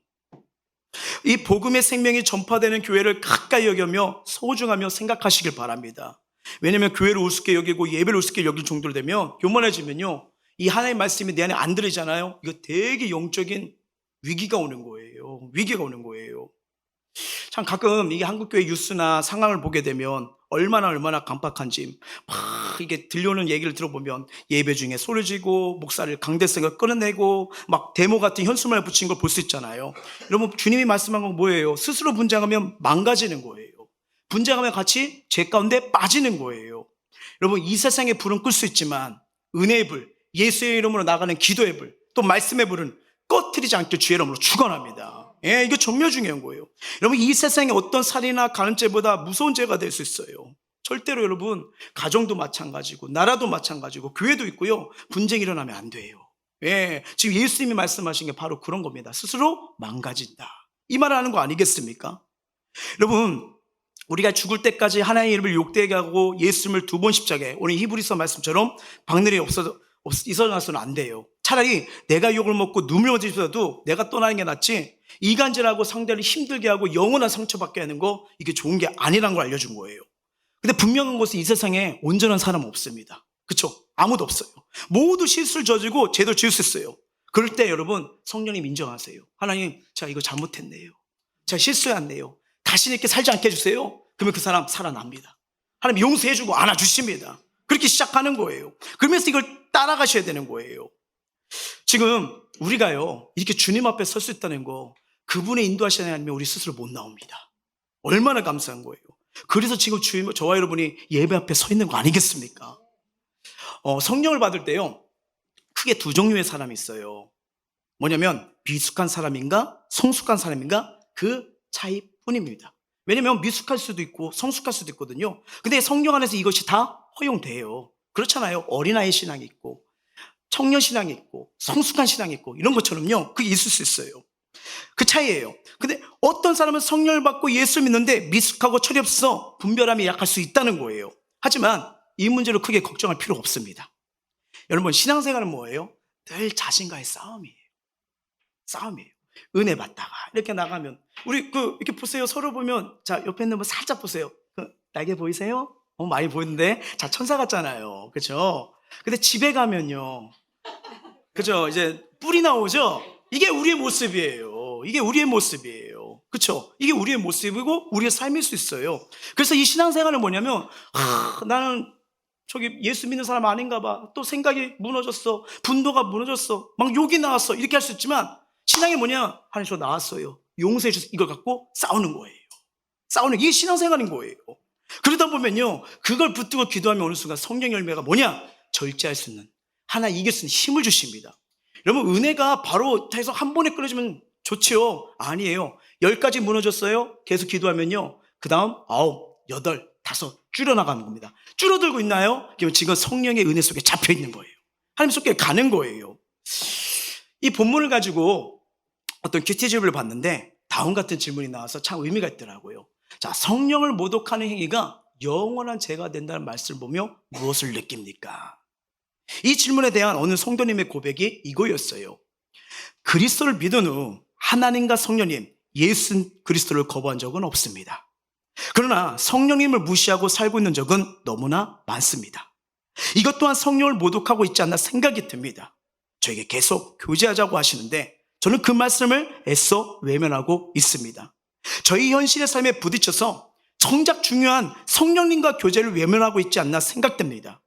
이 복음의 생명이 전파되는 교회를 가까이 여기며 소중하며 생각하시길 바랍니다. 왜냐하면 교회를 우습게 여기고 예배를 우습게 여길 정도로 되면, 교만해지면요, 이 하나님의 말씀이 내 안에 안 들리잖아요. 이거 되게 영적인 위기가 오는 거예요. 위기가 오는 거예요. 참 가끔 이게 한국교회 뉴스나 상황을 보게 되면 얼마나 간박한지, 막 이게 들려오는 얘기를 들어보면 예배 중에 소리 지고 목사를 강대성을 끌어내고 막 데모 같은 현수막을 붙인 걸 볼 수 있잖아요. 여러분, 주님이 말씀한 건 뭐예요? 스스로 분장하면 망가지는 거예요. 분장하면 같이 죄 가운데 빠지는 거예요. 여러분, 이 세상에 불은 끌 수 있지만 은혜의 불, 예수의 이름으로 나가는 기도의 불, 또 말씀의 불은 꺼트리지 않게 주의 이름으로 축원합니다. 예, 이거 정말 중요한 거예요. 여러분, 이 세상에 어떤 살이나 간음죄보다 무서운 죄가 될 수 있어요. 절대로 여러분, 가정도 마찬가지고 나라도 마찬가지고 교회도 있고요, 분쟁이 일어나면 안 돼요. 예, 지금 예수님이 말씀하신 게 바로 그런 겁니다. 스스로 망가진다, 이 말을 하는 거 아니겠습니까? 여러분, 우리가 죽을 때까지 하나님의 이름을 욕되게 하고 예수님을 2번 십자가에, 오늘 히브리서 말씀처럼 박늘이 있어서는 안 돼요. 차라리 내가 욕을 먹고 눈물 흘리면서도 내가 떠나는 게 낫지, 이간질하고 상대를 힘들게 하고 영원한 상처받게 하는 거, 이게 좋은 게 아니라는 걸 알려준 거예요. 근데 분명한 것은 이 세상에 온전한 사람은 없습니다. 그렇죠? 아무도 없어요. 모두 실수를 저지르고 죄도 지을 수 있어요. 그럴 때 여러분, 성령님 인정하세요. 하나님, 제가 이거 잘못했네요. 제가 실수했네요. 다시는 이렇게 살지 않게 해주세요. 그러면 그 사람 살아납니다. 하나님 용서해주고 안아주십니다. 그렇게 시작하는 거예요. 그러면서 이걸 따라가셔야 되는 거예요. 지금 우리가요, 이렇게 주님 앞에 설 수 있다는 거, 그분의 인도하시는 하나님이 우리 스스로 못 나옵니다. 얼마나 감사한 거예요. 그래서 지금 저와 여러분이 예배 앞에 서 있는 거 아니겠습니까? 성령을 받을 때요, 크게 2종류의 사람이 있어요. 뭐냐면 미숙한 사람인가 성숙한 사람인가, 그 차이뿐입니다. 왜냐면 미숙할 수도 있고 성숙할 수도 있거든요. 근데 성령 안에서 이것이 다 허용돼요. 그렇잖아요. 어린아이 신앙이 있고 청년 신앙이 있고 성숙한 신앙이 있고, 이런 것처럼요, 그게 있을 수 있어요. 그 차이예요. 근데 어떤 사람은 성령을 받고 예수 믿는데 미숙하고 철이 없어 분별함이 약할 수 있다는 거예요. 하지만 이 문제로 크게 걱정할 필요가 없습니다. 여러분, 신앙생활은 뭐예요? 늘 자신과의 싸움이에요. 싸움이에요. 은혜 받다가 이렇게 나가면, 우리 이렇게 보세요. 서로 보면, 자, 옆에 있는 분 살짝 보세요. 날개 보이세요? 많이 보이는데, 자, 천사 같잖아요. 그렇죠? 근데 집에 가면요, 그죠? 이제 뿔이 나오죠? 이게 우리의 모습이에요. 이게 우리의 모습이에요. 그렇죠? 이게 우리의 모습이고 우리의 삶일 수 있어요. 그래서 이 신앙생활은 뭐냐면, 나는 저기 예수 믿는 사람 아닌가 봐, 또 생각이 무너졌어, 분노가 무너졌어, 막 욕이 나왔어, 이렇게 할 수 있지만, 신앙이 뭐냐? 하나님, 저 나왔어요, 용서해 주세요, 이걸 갖고 싸우는 거예요. 싸우는, 이게 신앙생활인 거예요. 그러다 보면요, 그걸 붙들고 기도하면 어느 순간 성령 열매가 뭐냐? 절제할 수 있는, 하나 이길 수 있는 힘을 주십니다. 여러분, 은혜가 바로 해서 한 번에 끊어지면 좋지요? 아니에요. 10가지 무너졌어요? 계속 기도하면요, 그 다음 9, 8, 5 줄여나가는 겁니다. 줄어들고 있나요? 그럼 지금 성령의 은혜 속에 잡혀 있는 거예요. 하나님 속에 가는 거예요. 이 본문을 가지고 어떤 큐티집을 봤는데 다음 같은 질문이 나와서 참 의미가 있더라고요. 자, 성령을 모독하는 행위가 영원한 죄가 된다는 말씀을 보며 무엇을 느낍니까? 이 질문에 대한 어느 성도님의 고백이 이거였어요. 그리스도를 믿은 후 하나님과 성령님, 예수 그리스도를 거부한 적은 없습니다. 그러나 성령님을 무시하고 살고 있는 적은 너무나 많습니다. 이것 또한 성령을 모독하고 있지 않나 생각이 듭니다. 저에게 계속 교제하자고 하시는데 저는 그 말씀을 애써 외면하고 있습니다. 저희 현실의 삶에 부딪혀서 정작 중요한 성령님과 교제를 외면하고 있지 않나 생각됩니다.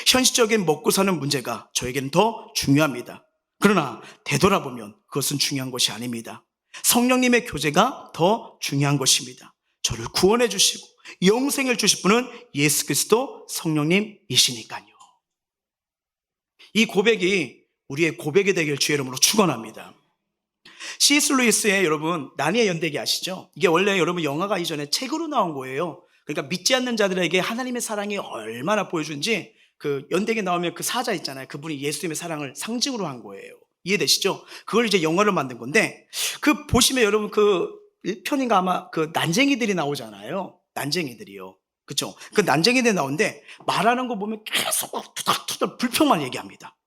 현실적인 먹고 사는 문제가 저에게는 더 중요합니다. 그러나 되돌아보면 그것은 중요한 것이 아닙니다. 성령님의 교제가 더 중요한 것입니다. 저를 구원해 주시고 영생을 주실 분은 예수 그리스도 성령님이시니까요. 이 고백이 우리의 고백이 되길 주의 이름으로 축원합니다. C.S. 루이스의, 여러분, 나니의 연대기 아시죠? 이게 원래 여러분 영화가 이전에 책으로 나온 거예요. 그러니까 믿지 않는 자들에게 하나님의 사랑이 얼마나 보여준지, 그 연대기에 나오면 그 사자 있잖아요. 그분이 예수님의 사랑을 상징으로 한 거예요. 이해되시죠? 그걸 이제 영화로 만든 건데, 그 보시면 여러분 그 1편인가 아마 그 난쟁이들이 나오잖아요. 난쟁이들이요. 그쵸? 그 난쟁이들이 나오는데 말하는 거 보면 계속 투닥투닥 불평만 얘기합니다.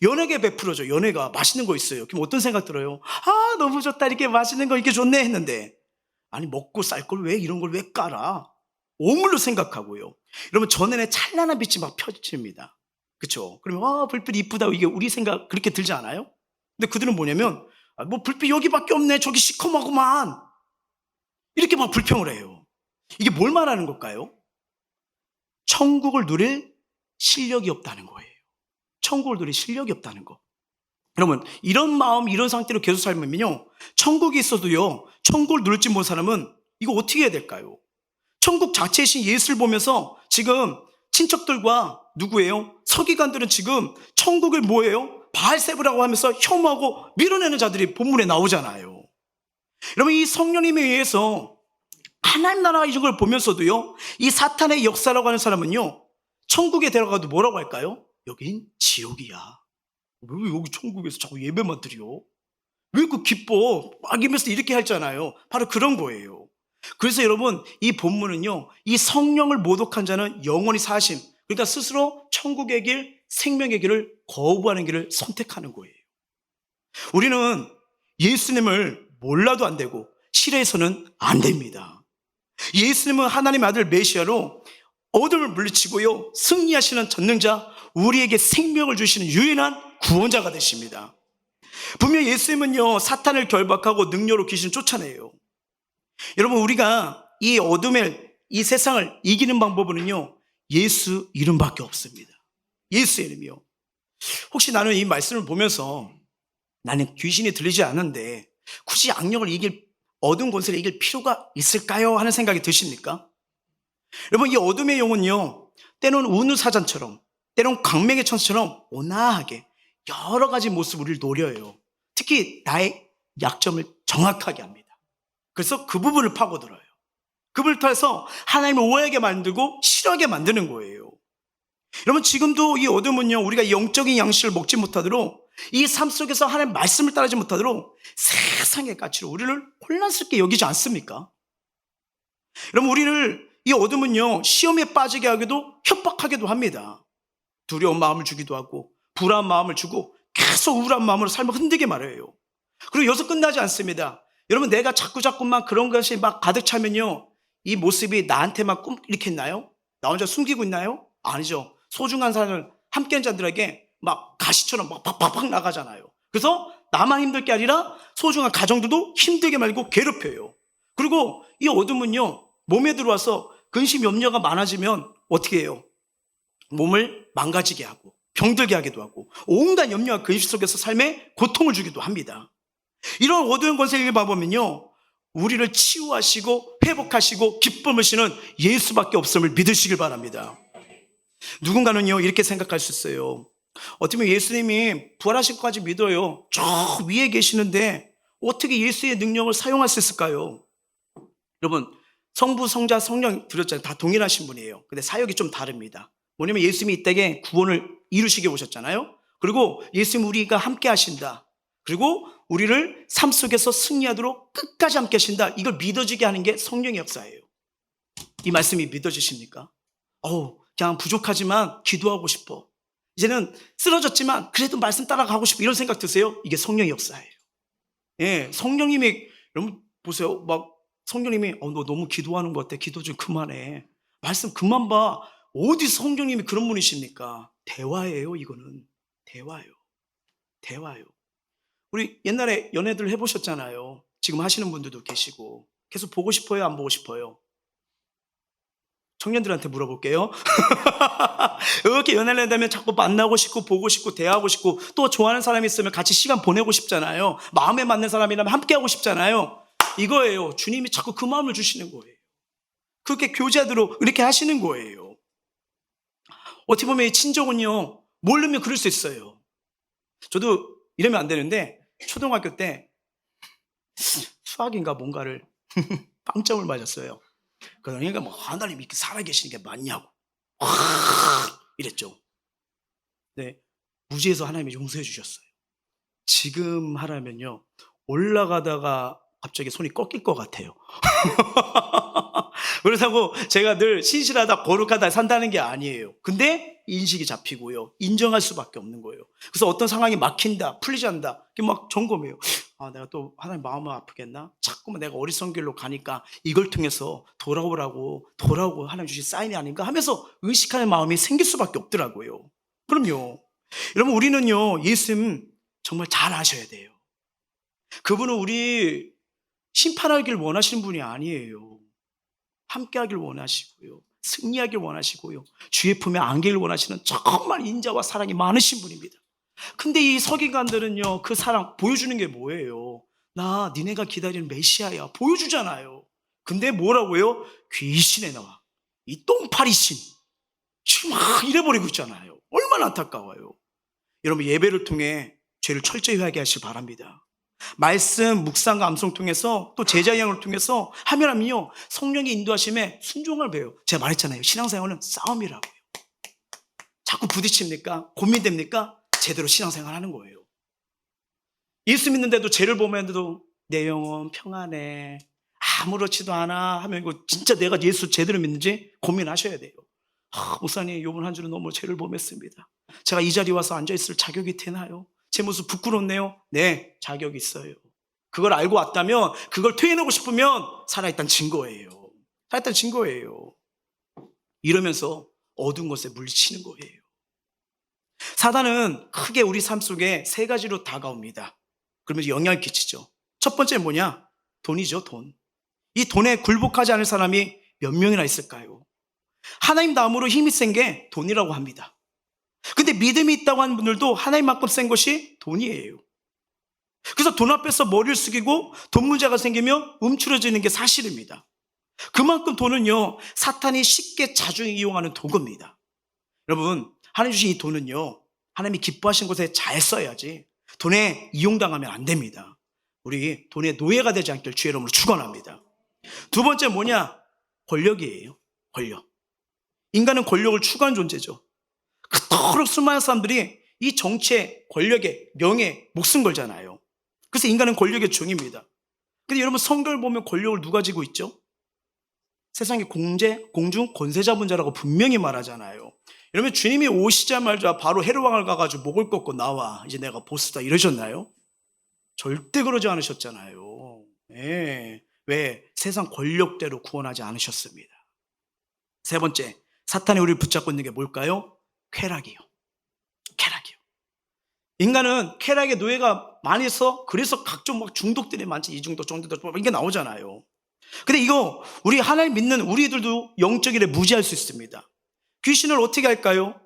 연예계 베풀어줘. 연예가 맛있는 거 있어요. 그럼 어떤 생각 들어요? 아, 너무 좋다, 이렇게 맛있는 거 이렇게 좋네 했는데, 아니 먹고 쌀 걸 왜 이런 걸 왜 깔아? 오물로 생각하고요. 여러분, 전에는 찬란한 빛이 막 펴집니다. 그쵸? 그러면 불빛 이쁘다, 이게 우리 생각 그렇게 들지 않아요? 근데 그들은 뭐냐면, 뭐 불빛 여기밖에 없네, 저기 시커멓구만, 이렇게 막 불평을 해요. 이게 뭘 말하는 걸까요? 천국을 누릴 실력이 없다는 거예요. 천국을 누릴 실력이 없다는 거. 여러분, 이런 마음, 이런 상태로 계속 살면요, 천국이 있어도요, 천국을 누릴지 못한 사람은 이거 어떻게 해야 될까요? 천국 자체이신 예수를 보면서 지금 친척들과 누구예요? 서기관들은 지금 천국을 뭐예요? 바알세부라고 하면서 혐오하고 밀어내는 자들이 본문에 나오잖아요. 여러분, 이 성령님에 의해서 하나님 나라 이런 걸 보면서도요, 이 사탄의 역사라고 하는 사람은요, 천국에 들어가도 뭐라고 할까요? 여긴 지옥이야. 왜 여기 천국에서 자꾸 예배만 드려? 왜 그 기뻐? 막 이러면서 이렇게 하잖아요. 바로 그런 거예요. 그래서 여러분, 이 본문은요, 이 성령을 모독한 자는 영원히 사심, 그러니까 스스로 천국의 길, 생명의 길을 거부하는 길을 선택하는 거예요. 우리는 예수님을 몰라도 안 되고 싫어해서는 안 됩니다. 예수님은 하나님의 아들 메시아로 어둠을 물리치고요, 승리하시는 전능자, 우리에게 생명을 주시는 유일한 구원자가 되십니다. 분명 예수님은요, 사탄을 결박하고 능력으로 귀신을 쫓아내요. 여러분, 우리가 이 어둠의 이 세상을 이기는 방법은요, 예수 이름밖에 없습니다. 예수 이름이요. 혹시 나는 이 말씀을 보면서 나는 귀신이 들리지 않는데 굳이 악령을 이길, 어둠 권세를 이길 필요가 있을까요? 하는 생각이 드십니까? 여러분, 이 어둠의 영은요, 때로는 운우사자처럼, 때로는 광명의 천사처럼 온화하게 여러 가지 모습을 우리를 노려요. 특히 나의 약점을 정확하게 합니다. 그래서 그 부분을 파고들어요. 그 부분을 통해서 하나님을 오해하게 만들고 싫어하게 만드는 거예요. 여러분, 지금도 이 어둠은요, 우리가 영적인 양식을 먹지 못하도록, 이 삶 속에서 하나님의 말씀을 따르지 못하도록 세상의 가치로 우리를 혼란스럽게 여기지 않습니까? 여러분, 우리를 이 어둠은요, 시험에 빠지게 하기도 협박하기도 합니다. 두려운 마음을 주기도 하고 불안한 마음을 주고 계속 우울한 마음으로 삶을 흔들게 말해요. 그리고 여기서 끝나지 않습니다. 여러분, 내가 자꾸만 그런 것이 막 가득 차면요, 이 모습이 나한테만 일으켰나요? 나 혼자 숨기고 있나요? 아니죠. 소중한 사람을 함께한 자들에게 막 가시처럼 막 팍팍팍 나가잖아요. 그래서 나만 힘들게 아니라 소중한 가정들도 힘들게 말고 괴롭혀요. 그리고 이 어둠은요, 몸에 들어와서 근심 염려가 많아지면 어떻게 해요? 몸을 망가지게 하고 병들게 하기도 하고 온갖 염려와 근심 속에서 삶에 고통을 주기도 합니다. 이런 어두운 권세를 봐보면요, 우리를 치유하시고 회복하시고 기쁨을 주시는 예수밖에 없음을 믿으시길 바랍니다. 누군가는요, 이렇게 생각할 수 있어요. 어떻게 보면 예수님이 부활하실 것까지 믿어요. 저 위에 계시는데 어떻게 예수의 능력을 사용할 수 있을까요? 여러분, 성부, 성자, 성령 들었잖아요. 다 동일하신 분이에요. 근데 사역이 좀 다릅니다. 뭐냐면 예수님이 이 땅에 구원을 이루시게 오셨잖아요. 그리고 예수님 우리가 함께 하신다. 그리고 우리를 삶 속에서 승리하도록 끝까지 함께 하신다. 이걸 믿어지게 하는 게 성령의 역사예요. 이 말씀이 믿어지십니까? 그냥 부족하지만 기도하고 싶어. 이제는 쓰러졌지만 그래도 말씀 따라가고 싶어. 이런 생각 드세요? 이게 성령의 역사예요. 예, 성령님이, 여러분 보세요. 막 성령님이 너 너무 기도하는 것 같아. 기도 좀 그만해. 말씀 그만 봐. 어디 성령님이 그런 분이십니까? 대화예요. 이거는 대화예요. 우리 옛날에 연애들 해보셨잖아요. 지금 하시는 분들도 계시고. 계속 보고 싶어요? 안 보고 싶어요? 청년들한테 물어볼게요. 이렇게 연애를 한다면 자꾸 만나고 싶고 보고 싶고 대화하고 싶고 또 좋아하는 사람이 있으면 같이 시간 보내고 싶잖아요. 마음에 맞는 사람이라면 함께하고 싶잖아요. 이거예요. 주님이 자꾸 그 마음을 주시는 거예요. 그렇게 교제하도록 이렇게 하시는 거예요. 어떻게 보면 이 친정은요, 모르면 그럴 수 있어요. 저도 이러면 안 되는데 초등학교 때 수학인가 뭔가를 빵점을 맞았어요. 그러니까 뭐 하나님 이렇게 살아계시는 게 맞냐고 이랬죠. 네, 무지에서 하나님이 용서해 주셨어요. 지금 하라면요, 올라가다가 갑자기 손이 꺾일 것 같아요. 그렇다고 제가 늘 신실하다 거룩하다 산다는 게 아니에요. 근데 인식이 잡히고요, 인정할 수밖에 없는 거예요. 그래서 어떤 상황이 막힌다, 풀리지 않는다, 막 점검해요. 내가 또 하나님 마음을 아프겠나? 자꾸만 내가 어리석은 길로 가니까 이걸 통해서 돌아오고 하나님 주신 사인이 아닌가 하면서 의식하는 마음이 생길 수밖에 없더라고요. 그럼요. 여러분, 우리는요, 예수님 정말 잘 아셔야 돼요. 그분은 우리 심판하길 원하시는 분이 아니에요. 함께하길 원하시고요, 승리하길 원하시고요, 주의 품에 안기를 원하시는 정말 인자와 사랑이 많으신 분입니다. 근데 이 서기관들은요, 그 사랑 보여주는 게 뭐예요? 나 니네가 기다리는 메시아야 보여주잖아요. 근데 뭐라고요? 귀신에 나와 이 똥파리 신 지금 막 이래버리고 있잖아요. 얼마나 안타까워요. 여러분, 예배를 통해 죄를 철저히 회개하게 하시길 바랍니다. 말씀, 묵상과 암송 통해서 또 제자 양을 통해서 하면요, 성령의 인도하심에 순종을 배워요. 제가 말했잖아요. 신앙생활은 싸움이라고요. 자꾸 부딪힙니까? 고민됩니까? 제대로 신앙생활 하는 거예요. 예수 믿는데도 죄를 보면서도 내 영혼 평안해, 아무렇지도 않아 하면 이거 진짜 내가 예수 제대로 믿는지 고민하셔야 돼요. 목사님, 이번 한 주는 너무 죄를 범했습니다. 제가 이 자리에 와서 앉아있을 자격이 되나요? 제 모습 부끄럽네요. 네, 자격이 있어요. 그걸 알고 왔다면, 그걸 토해내고 싶으면 살아있다는 증거예요. 살아있다는 증거예요. 이러면서 어두운 것에 물리치는 거예요. 사단은 크게 우리 삶 속에 세 가지로 다가옵니다. 그러면서 영향을 끼치죠. 첫 번째는 뭐냐? 돈이죠, 돈. 이 돈에 굴복하지 않을 사람이 몇 명이나 있을까요? 하나님 다음으로 힘이 센 게 돈이라고 합니다. 근데 믿음이 있다고 하는 분들도 하나님만큼 센 것이 돈이에요. 그래서 돈 앞에서 머리를 숙이고 돈 문제가 생기면 움츠러지는 게 사실입니다. 그만큼 돈은요, 사탄이 쉽게 자주 이용하는 도구입니다. 여러분, 하나님 주신 이 돈은요, 하나님이 기뻐하신 곳에 잘 써야지 돈에 이용당하면 안 됩니다. 우리 돈의 노예가 되지 않길 주의 이름으로 축원합니다. 두 번째 뭐냐? 권력이에요. 권력. 인간은 권력을 추구하는 존재죠. 그토록 수많은 사람들이 이 정치에, 권력에, 명예에 목숨 걸잖아요. 그래서 인간은 권력의 종입니다. 근데 여러분, 성경을 보면 권력을 누가 쥐고 있죠? 세상의 공중 권세자분자라고 분명히 말하잖아요. 여러분, 주님이 오시자마자 바로 헤롯 왕을 가가지고 목을 꺾고 나와, 이제 내가 보스다 이러셨나요? 절대 그러지 않으셨잖아요. 네. 왜? 세상 권력대로 구원하지 않으셨습니다. 세 번째, 사탄이 우리를 붙잡고 있는 게 뭘까요? 쾌락이요. 쾌락이요. 인간은 쾌락의 노예가 많이 있어. 그래서 각종 막 중독들이 많지. 이중독, 정독, 이게 나오잖아요. 근데 이거 우리 하나님 믿는 우리들도 영적 일에 무지할 수 있습니다. 귀신을 어떻게 할까요?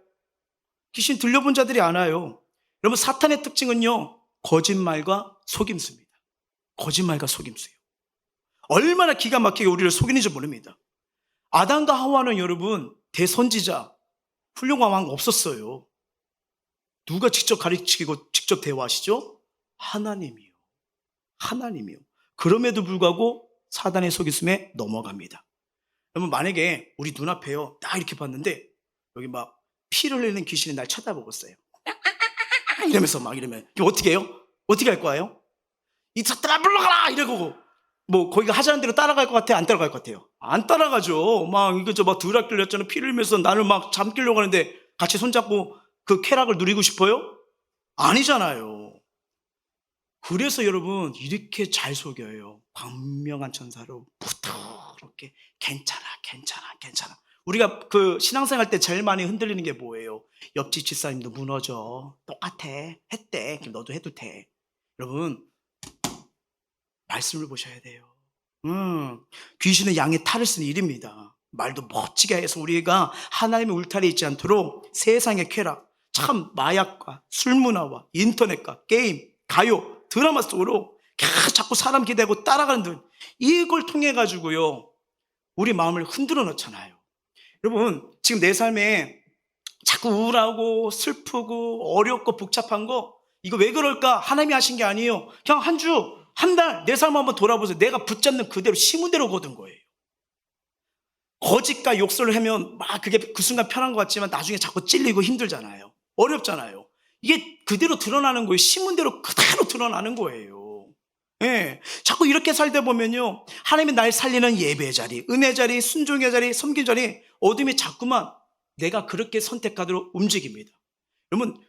귀신 들려본 자들이 않아요. 여러분, 사탄의 특징은요, 거짓말과 속임수입니다. 거짓말과 속임수예요. 얼마나 기가 막히게 우리를 속이는지 모릅니다. 아담과 하와는 여러분, 대선지자, 훌륭한 왕 없었어요. 누가 직접 가르치고 직접 대화하시죠? 하나님이요. 하나님이요. 그럼에도 불구하고 사단의 속임수에 넘어갑니다. 여러분, 만약에 우리 눈앞에요, 딱 이렇게 봤는데 여기 막 피를 흘리는 귀신이 날 쳐다보고 있어요. 이러면서 막 이러면 어떻게 해요? 어떻게 할 거예요? 이 사탄아 물러가라! 이러고 뭐 거기가 하자는 대로 따라갈 것 같아요? 안 따라갈 것 같아요? 안 따라가죠. 막 이거 막 드라큘라처럼 피를 흘리면서 나를 막 잠기려고 하는데 같이 손잡고 그 쾌락을 누리고 싶어요? 아니잖아요. 그래서 여러분, 이렇게 잘 속여요. 광명한 천사로 부드럽게 괜찮아. 우리가 그 신앙생활 때 제일 많이 흔들리는 게 뭐예요? 옆집 집사님도 무너져. 똑같아. 했대. 그럼 너도 해도 돼. 여러분, 말씀을 보셔야 돼요. 귀신은 양의 탈을 쓰는 일입니다. 말도 멋지게 해서 우리가 하나님의 울타리에 있지 않도록 세상의 쾌락, 참 마약과 술문화와 인터넷과 게임, 가요, 드라마 속으로 자꾸 사람 기대고 따라가는 들, 이걸 통해 가지고요, 우리 마음을 흔들어 놓잖아요. 여러분, 지금 내 삶에 자꾸 우울하고 슬프고 어렵고 복잡한 거, 이거 왜 그럴까? 하나님이 하신 게 아니에요. 그냥 한 주, 한 달 내 삶 한번 돌아보세요. 내가 붙잡는 그대로 심은 대로 거둔 거예요. 거짓과 욕설을 하면 막 그게 그 순간 편한 것 같지만 나중에 자꾸 찔리고 힘들잖아요. 어렵잖아요. 이게 그대로 드러나는 거예요. 심은 대로 그대로 드러나는 거예요. 예. 자꾸 이렇게 살다 보면요, 하나님이 날 살리는 예배 자리, 은혜 자리, 순종의 자리, 섬긴 자리, 어둠이 자꾸만 내가 그렇게 선택하도록 움직입니다. 여러분,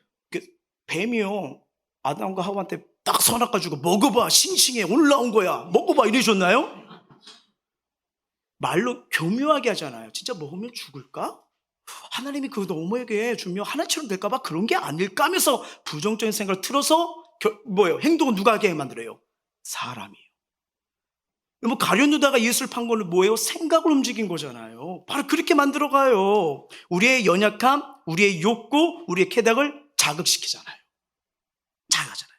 뱀이요, 아담과 하와한테 딱 선악가지고 먹어봐, 싱싱해, 올라온 거야, 먹어봐 이러셨나요? 말로 교묘하게 하잖아요. 진짜 먹으면 죽을까? 하나님이 그 너무에게 주면 하나처럼 될까봐 그런 게 아닐까 하면서 부정적인 생각을 틀어서 행동은 누가 하게 만들어요? 사람이에요. 뭐 가룟유다가 예수를 판 거는 뭐예요? 생각을 움직인 거잖아요. 바로 그렇게 만들어가요. 우리의 연약함, 우리의 욕구, 우리의 쾌락을 자극시키잖아요. 자극하잖아요.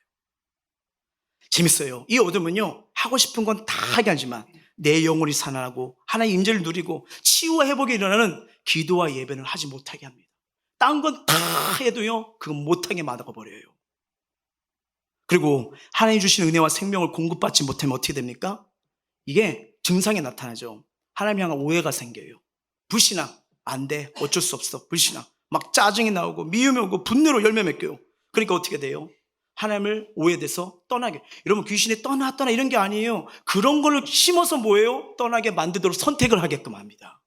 재밌어요. 이 어둠은요, 하고 싶은 건 다 하게 하지만 내 영혼이 살아나고 하나님의 임재를 누리고 치유와 회복이 일어나는 기도와 예배는 하지 못하게 합니다. 딴 건 다 해도요, 그건 못하게 만들어버려요. 그리고 하나님 주신 은혜와 생명을 공급받지 못하면 어떻게 됩니까? 이게 증상이 나타나죠. 하나님 향한 오해가 생겨요. 불신앙, 안 돼, 어쩔 수 없어, 불신앙. 막 짜증이 나오고 미움이 오고 분노로 열매 맺겨요. 그러니까 어떻게 돼요? 하나님을 오해돼서 떠나게. 여러분, 귀신이 떠나 이런 게 아니에요. 그런 걸 심어서 뭐예요? 떠나게 만들도록 선택을 하게끔 합니다.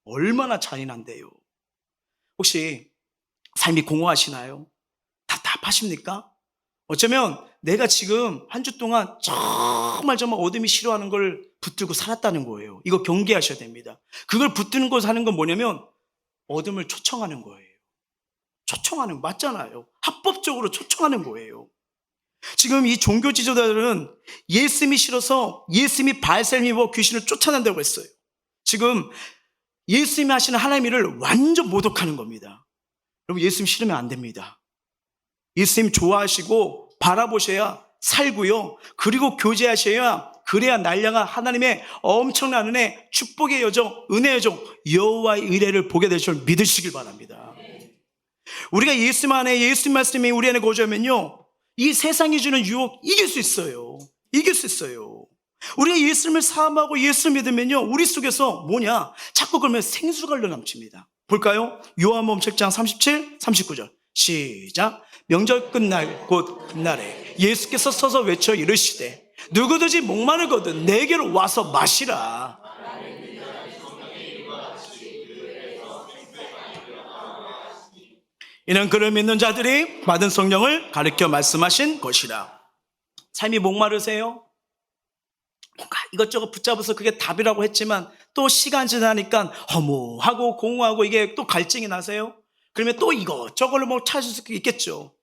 얼마나 잔인한데요. 혹시 삶이 공허하시나요? 답답하십니까? 어쩌면 내가 지금 한 주 동안 정말 어둠이 싫어하는 걸 붙들고 살았다는 거예요. 이거 경계하셔야 됩니다. 그걸 붙드는 거 사는 건 뭐냐면 어둠을 초청하는 거예요. 초청하는 거 맞잖아요. 합법적으로 초청하는 거예요. 지금 이 종교 지도자들은 예수님이 싫어서 예수님이 발설 입어 귀신을 쫓아낸다고 했어요. 지금 예수님이 하시는 하나님의 일을 완전 모독하는 겁니다. 여러분, 예수님 싫으면 안 됩니다. 예수님 좋아하시고 바라보셔야 살고요. 그리고 교제하셔야, 그래야 날량한 하나님의 엄청난 은혜, 축복의 여정, 은혜의 여정, 여호와의 의뢰를 보게 될 줄 믿으시길 바랍니다. 우리가 예수님 안에, 예수님 말씀이 우리 안에 거주하면요, 이 세상이 주는 유혹 이길 수 있어요. 이길 수 있어요. 우리가 예수님을 사모하고 예수를 믿으면요, 우리 속에서 자꾸 그러면 생수가 넘칩니다. 볼까요? 요한복음 7장 37, 39절 시작. 명절 끝날 곧 그날에 예수께서 서서 외쳐 이르시되 누구든지 목마르거든 내게로 와서 마시라. 이는 그를 믿는 자들이 받은 성령을 가르쳐 말씀하신 것이라. 삶이 목마르세요? 뭔가 이것저것 붙잡아서 그게 답이라고 했지만 또 시간 지나니까 허무하고 공허하고 이게 또 갈증이 나세요? 그러면 또 이것저것을 찾을 수 있겠죠.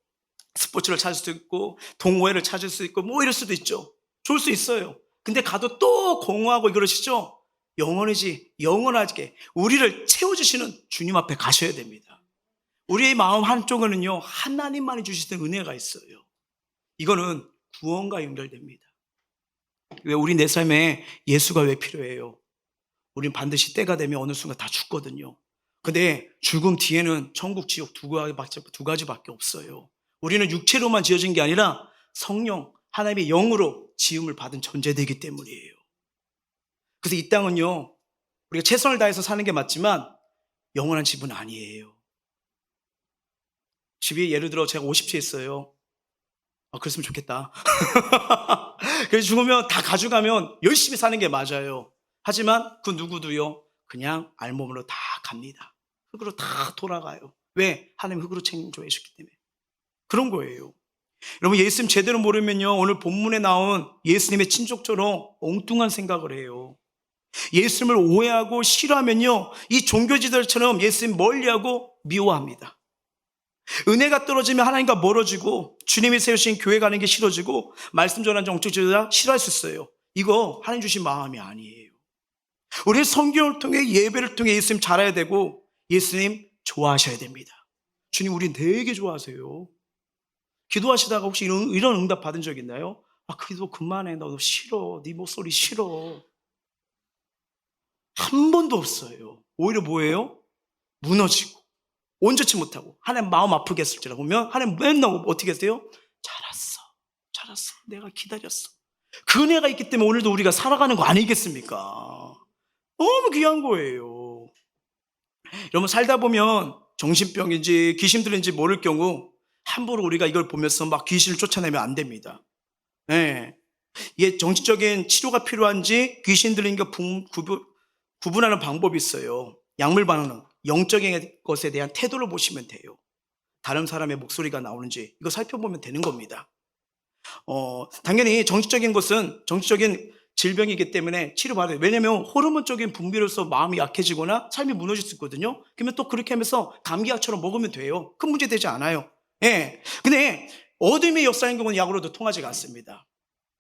스포츠를 찾을 수도 있고 동호회를 찾을 수 있고 이럴 수도 있죠. 좋을 수 있어요. 근데 가도 또 공허하고 그러시죠? 영원하게 우리를 채워주시는 주님 앞에 가셔야 됩니다. 우리의 마음 한쪽에는요, 하나님만이 주시는 은혜가 있어요. 이거는 구원과 연결됩니다. 왜 우리 내 삶에 예수가 왜 필요해요? 우린 반드시 때가 되면 어느 순간 다 죽거든요. 근데 죽음 뒤에는 천국, 지옥 두 가지밖에 없어요. 우리는 육체로만 지어진 게 아니라 성령, 하나님의 영으로 지음을 받은 존재되기 때문이에요. 그래서 이 땅은요, 우리가 최선을 다해서 사는 게 맞지만 영원한 집은 아니에요. 집이 예를 들어 제가 50채 있어요. 그랬으면 좋겠다. 그래서 죽으면 다 가져가면 열심히 사는 게 맞아요. 하지만 그 누구도요, 그냥 알몸으로 다 갑니다. 흙으로 다 돌아가요. 왜? 하나님 흙으로 창조해 주셨기 때문에. 그런 거예요. 여러분, 예수님 제대로 모르면요, 오늘 본문에 나온 예수님의 친족처럼 엉뚱한 생각을 해요. 예수님을 오해하고 싫어하면요, 이 종교지들처럼 예수님 멀리하고 미워합니다. 은혜가 떨어지면 하나님과 멀어지고 주님이 세우신 교회 가는 게 싫어지고 말씀 전하는 정책지도자 싫어할 수 있어요. 이거 하나님 주신 마음이 아니에요. 우리는 성경을 통해 예배를 통해 예수님 잘 알아야 되고 예수님 좋아하셔야 됩니다. 주님 우리 되게 좋아하세요. 기도하시다가 혹시 이런 응답 받은 적 있나요? 기도 그만해, 너 싫어, 네 목소리 싫어. 한 번도 없어요. 오히려 뭐예요? 무너지고 온전치 못하고 하나님 마음 아프게 했을지라 보면 하나님 맨날 어떻게 하세요? 잘했어, 내가 기다렸어. 그 은혜가 있기 때문에 오늘도 우리가 살아가는 거 아니겠습니까? 너무 귀한 거예요. 여러분, 살다 보면 정신병인지 귀신 들린지 모를 경우 함부로 우리가 이걸 보면서 막 귀신을 쫓아내면 안 됩니다. 네. 이게 정신적인 치료가 필요한지 귀신 들린 거 구분하는 방법이 있어요. 약물 반응, 영적인 것에 대한 태도를 보시면 돼요. 다른 사람의 목소리가 나오는지 이거 살펴보면 되는 겁니다. 당연히 정신적인 것은 정신적인 질병이기 때문에 치료받아요. 왜냐하면 호르몬적인 분비로서 마음이 약해지거나 삶이 무너질 수 있거든요. 그러면 또 그렇게 하면서 감기약처럼 먹으면 돼요. 큰 문제 되지 않아요. 예. 근데 어둠의 역사인 경우는 약으로도 통하지가 않습니다.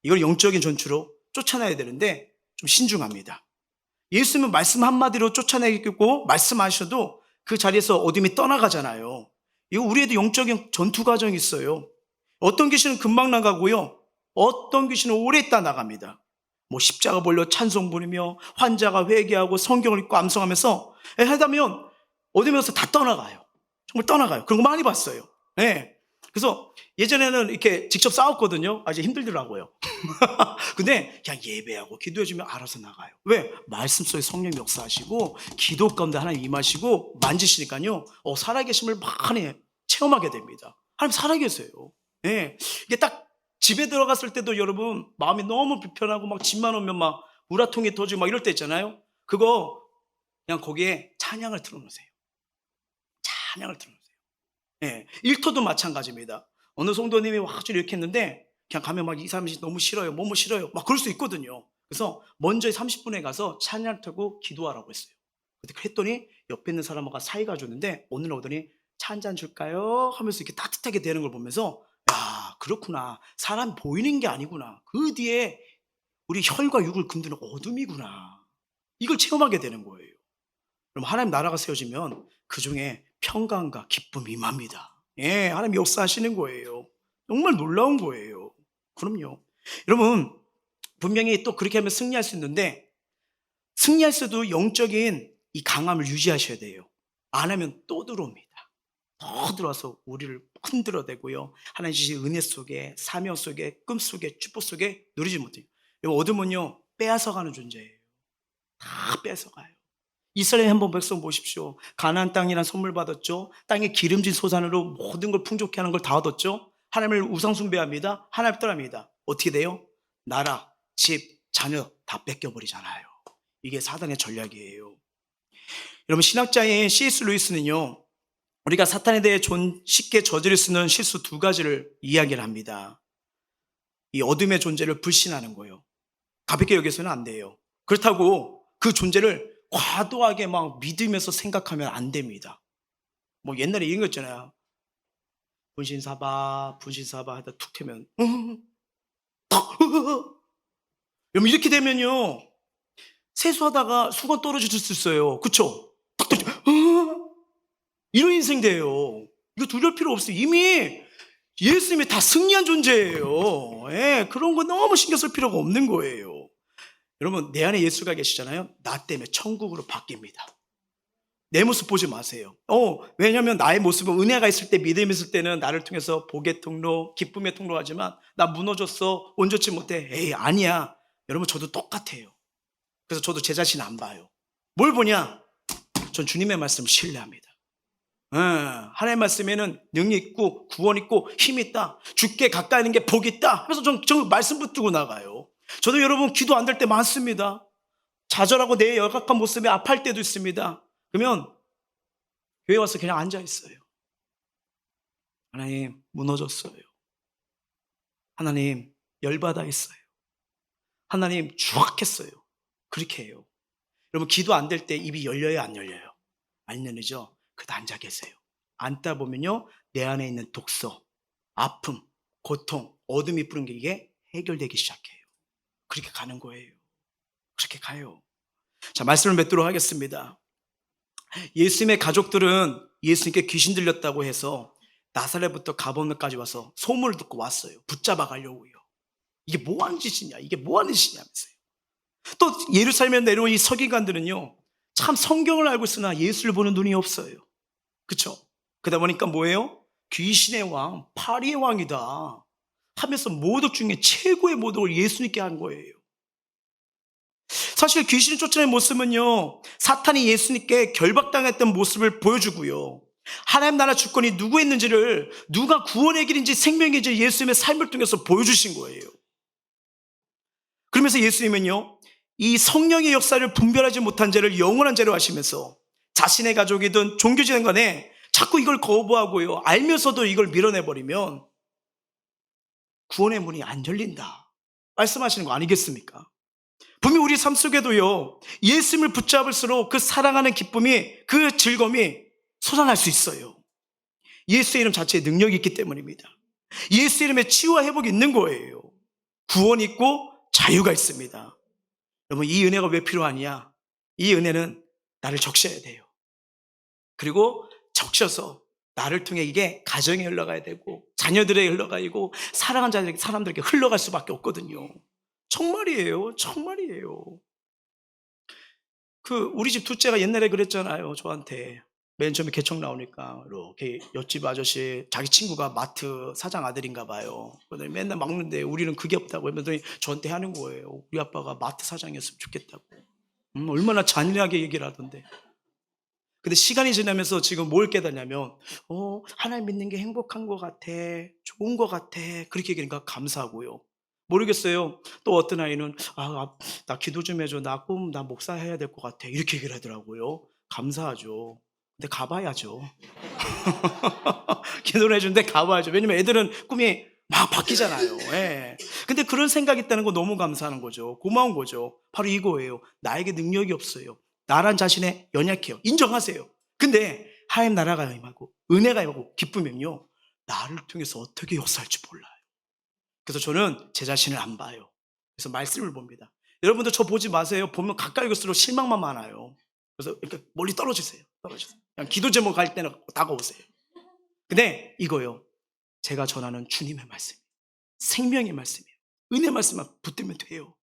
이걸 영적인 전투로 쫓아내야 되는데 좀 신중합니다. 예수님은 말씀 한마디로 쫓아내고 말씀하셔도 그 자리에서 어둠이 떠나가잖아요. 이거 우리에도 영적인 전투 과정이 있어요. 어떤 귀신은 금방 나가고요, 어떤 귀신은 오래 있다 나갑니다. 십자가 벌려 찬송 부르며 환자가 회개하고 성경을 읽고 암송하면서 하다면 어둠에서 다 떠나가요. 정말 떠나가요. 그런 거 많이 봤어요. 네. 그래서 예전에는 이렇게 직접 싸웠거든요. 이제 힘들더라고요. 근데 그냥 예배하고 기도해주면 알아서 나가요. 왜? 말씀 속에 성령 역사하시고 기도 가운데 하나님 임하시고 만지시니까요, 살아계심을 많이 체험하게 됩니다. 하나님 살아계세요. 예. 이게 딱 집에 들어갔을 때도 여러분 마음이 너무 불편하고 막 집만 오면 막 우라통이 터지고 막 이럴 때 있잖아요. 그거 그냥 거기에 찬양을 틀어 놓으세요. 찬양을 틀어 놓으세요. 예. 일터도 마찬가지입니다. 어느 성도님이 확실히 이렇게 했는데 그냥 가면 막 2-3시 너무 싫어요. 뭐뭐 싫어요. 막 그럴 수 있거든요. 그래서 먼저 30분에 가서 찬양 틀고 기도하라고 했어요. 근데 그랬더니 옆에 있는 사람과 사이가 좋는데 오늘 오더니 차 한 잔 줄까요? 하면서 이렇게 따뜻하게 되는 걸 보면서 야, 그렇구나. 사람 보이는 게 아니구나. 그 뒤에 우리 혈과 육을 건드는 어둠이구나. 이걸 체험하게 되는 거예요. 그럼 하나님 나라가 세워지면 그중에 평강과 기쁨이 임합니다. 예, 하나님 역사하시는 거예요. 정말 놀라운 거예요. 그럼요. 여러분, 분명히 또 그렇게 하면 승리할 수 있는데 승리할 수도 영적인 이 강함을 유지하셔야 돼요. 안 하면 또 들어옵니다. 더 들어와서 우리를 흔들어대고요. 하나님 주신 은혜 속에, 사명 속에, 꿈 속에, 축복 속에 누리지 못해요. 어둠은요, 빼앗아가는 존재예요. 다 뺏어가요. 이스라엘 한번 백성 보십시오. 가나안 땅이란 선물 받았죠. 땅에 기름진 소산으로 모든 걸 풍족케 하는 걸 다 얻었죠. 하나님을 우상 숭배합니다. 하나님 떠납니다. 어떻게 돼요? 나라, 집, 자녀 다 뺏겨버리잖아요. 이게 사단의 전략이에요. 여러분, 신학자인 C.S. 루이스는요, 우리가 사탄에 대해 쉽게 저지를 수 있는 실수 2가지를 이야기를 합니다. 이 어둠의 존재를 불신하는 거예요. 가볍게 여기서는 안 돼요. 그렇다고 그 존재를 과도하게 막 믿으면서 생각하면 안 됩니다. 뭐 옛날에 이런 거 있잖아요. 분신사바 하다 툭 튀면 여러분, 이렇게 되면요, 세수하다가 수건 떨어질 수 있어요. 그쵸? 탁 떨어져. 이런 인생 돼요. 이거 두려울 필요 없어요. 이미 예수님이 다 승리한 존재예요. 예, 그런 거 너무 신경 쓸 필요가 없는 거예요. 여러분, 내 안에 예수가 계시잖아요. 나 때문에 천국으로 바뀝니다. 내 모습 보지 마세요. 왜냐하면 나의 모습은 은혜가 있을 때, 믿음이 있을 때는 나를 통해서 복의 통로, 기쁨의 통로하지만 나 무너졌어, 온전치 못해. 에이, 아니야. 여러분, 저도 똑같아요. 그래서 저도 제 자신 안 봐요. 뭘 보냐? 전 주님의 말씀을 신뢰합니다. 하나님의 말씀에는 능력 있고 구원 있고 힘 있다. 주께 가까이 있는 게 복이 있다. 그래서 전 말씀 붙들고 나가요. 저도 여러분 기도 안 될 때 많습니다. 좌절하고 내 열악한 모습에 아파할 때도 있습니다. 그러면 교회 와서 그냥 앉아 있어요. 하나님, 무너졌어요. 하나님, 열받아 있어요. 하나님, 추악했어요. 그렇게 해요. 여러분, 기도 안 될 때 입이 열려요, 안 열려요? 안 열리죠? 그래도 앉아 계세요. 앉다 보면요, 내 안에 있는 독소, 아픔, 고통, 어둠이 뿌는 게 이게 해결되기 시작해요. 그렇게 가는 거예요. 그렇게 가요. 자, 말씀을 맺도록 하겠습니다. 예수님의 가족들은 예수님께 귀신 들렸다고 해서 나사렛부터 가버나움까지 와서 소문을 듣고 왔어요. 붙잡아 가려고요. 이게 뭐 하는 짓이냐, 이게 뭐 하는 짓이냐면서요. 또 예루살렘에 내려온 이 서기관들은요, 참 성경을 알고 있으나 예수를 보는 눈이 없어요. 그쵸? 그러다 보니까 뭐예요? 귀신의 왕, 파리의 왕이다 하면서 모독 중에 최고의 모독을 예수님께 한 거예요. 사실 귀신을 쫓아낸 모습은요, 사탄이 예수님께 결박당했던 모습을 보여주고요, 하나님 나라 주권이 누구에 있는지를, 누가 구원의 길인지 생명의 길 예수님의 삶을 통해서 보여주신 거예요. 그러면서 예수님은요, 이 성령의 역사를 분별하지 못한 죄를 영원한 죄로 하시면서 자신의 가족이든 종교지든 간에 자꾸 이걸 거부하고요, 알면서도 이걸 밀어내버리면 구원의 문이 안 열린다 말씀하시는 거 아니겠습니까? 분명 우리 삶 속에도요, 예수님을 붙잡을수록 그 사랑하는 기쁨이, 그 즐거움이 솟아날 수 있어요. 예수의 이름 자체에 능력이 있기 때문입니다. 예수의 이름에 치유와 회복이 있는 거예요. 구원이 있고 자유가 있습니다. 여러분, 이 은혜가 왜 필요하냐? 이 은혜는 나를 적셔야 돼요. 그리고 적셔서 나를 통해 이게 가정에 흘러가야 되고 자녀들에게 흘러가고 사랑하는 사람들에게 흘러갈 수밖에 없거든요. 정말이에요. 정말이에요. 우리 집 둘째가 옛날에 그랬잖아요. 저한테 맨 처음에 개척 나오니까 이렇게 옆집 아저씨, 자기 친구가 마트 사장 아들인가 봐요. 그러더니 맨날 막는데 우리는 그게 없다고 하더니 저한테 하는 거예요. 우리 아빠가 마트 사장이었으면 좋겠다고. 얼마나 잔인하게 얘기를 하던데. 근데 시간이 지나면서 지금 뭘 깨닫냐면 하나님 믿는 게 행복한 것 같아, 좋은 것 같아, 그렇게 얘기하니까 감사하고요. 모르겠어요. 또 어떤 아이는 나 기도 좀 해줘, 나 목사 해야 될 것 같아, 이렇게 얘기를 하더라고요. 감사하죠. 근데 가봐야죠. 기도를 해주는데 가봐야죠. 왜냐면 애들은 꿈이 막 바뀌잖아요. 예. 근데 그런 생각이 있다는 거 너무 감사한 거죠. 고마운 거죠. 바로 이거예요. 나에게 능력이 없어요. 나란 자신에 연약해요. 인정하세요. 근데 하나님 나라가 임하고 은혜가 임하고 기쁘면요, 나를 통해서 어떻게 역사할지 몰라요. 그래서 저는 제 자신을 안 봐요. 그래서 말씀을 봅니다. 여러분들 저 보지 마세요. 보면 가까이 갈수록 실망만 많아요. 그래서 이렇게 멀리 떨어지세요. 그냥 기도 제목 갈 때는 다가오세요. 근데 이거요, 제가 전하는 주님의 말씀, 생명의 말씀이에요. 은혜 말씀만 붙들면 돼요.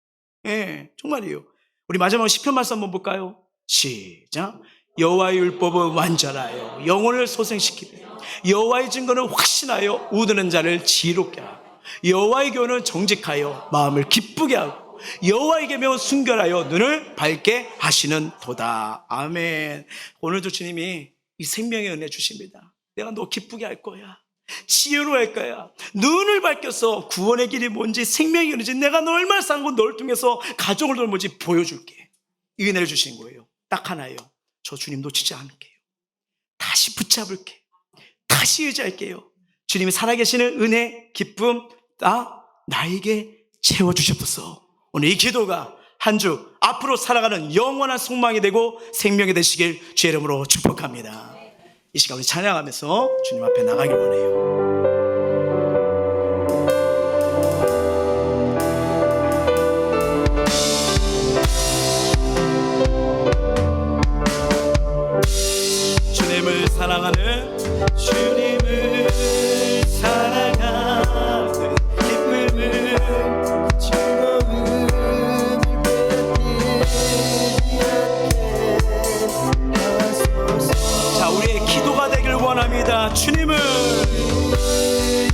예, 정말이에요. 우리 마지막으로 시편 말씀 한번 볼까요? 시작. 여호와의 율법은 완전하여 영혼을 소생시키며 여호와의 증거는 확신하여 우드는 자를 지혜롭게 하고 여호와의 교훈은 정직하여 마음을 기쁘게 하고 여호와의 계명은 순결하여 눈을 밝게 하시는 도다. 아멘. 오늘도 주님이 이 생명의 은혜 주십니다. 내가 너 기쁘게 할 거야, 지혜로 할 거야. 눈을 밝혀서 구원의 길이 뭔지, 생명이 뭔지, 내가 너 얼마나 싼 건 널 통해서 가족을 돌보지 보여줄게. 이 은혜를 주신 거예요. 딱 하나예요. 저 주님 놓치지 않을게요. 다시 붙잡을게요. 다시 의지할게요. 주님이 살아계시는 은혜, 기쁨 나에게 채워주셨소서. 오늘 이 기도가 한 주 앞으로 살아가는 영원한 소망이 되고 생명이 되시길 주의 이름으로 축복합니다. 이 시간 우리 찬양하면서 주님 앞에 나가길 원해요. 주님을 사랑하는, 주님을 사랑하는 기쁨을, 즐거움을 자, 우리의 기도가 되길 원합니다. 주님을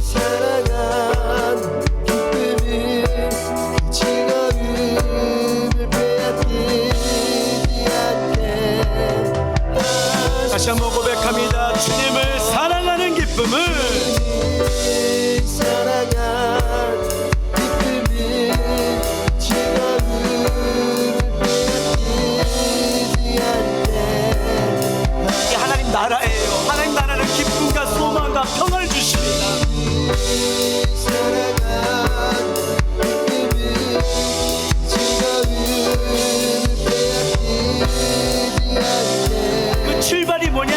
사랑하는 기쁨을, 즐거움을 빼앗기지 않게. 다시 한번 고백합니다. 주님을 사랑하는 기쁨을, 사랑하는 기쁨을, 즐거움을 빼앗기지 않게. 이게 하나님 나라예요. 하나님 나라는 기쁨과 소망과 평안을 주십니다. 사랑하는 기쁨을, 즐거움을 빼앗기지 않게. 그 출발이 뭐냐?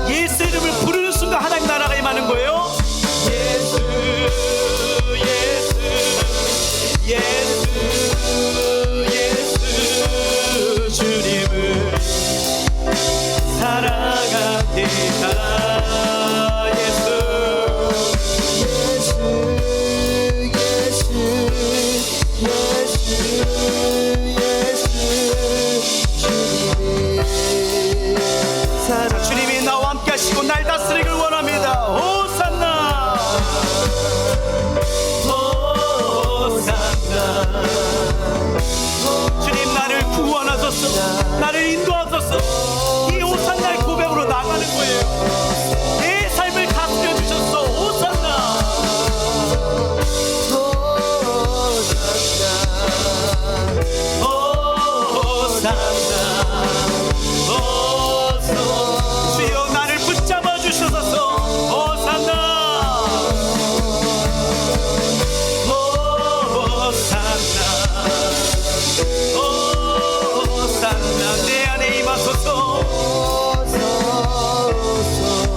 예수 이름을 부르는 순간 하나님 나라가 임하는 거예요. 예수, 예수, 예수, 예수, 주님을 사랑합니다. 예수, 예수, 예수, 예수, 예수, 주님을 주님이 나와 함께 하시고 날 다스리길 원합니다. 호산나, 호산나. 주님 나를 구원하소서, 나를 인도하소서. 이 호산나의 고백으로 나가는 거예요. 내 삶을 다스려 주셨어. 호산나, 호산나, 호산나. 주여 나를 붙잡아 주셔서 호산나, 호산나, 호산나. 내 안에 임하소서.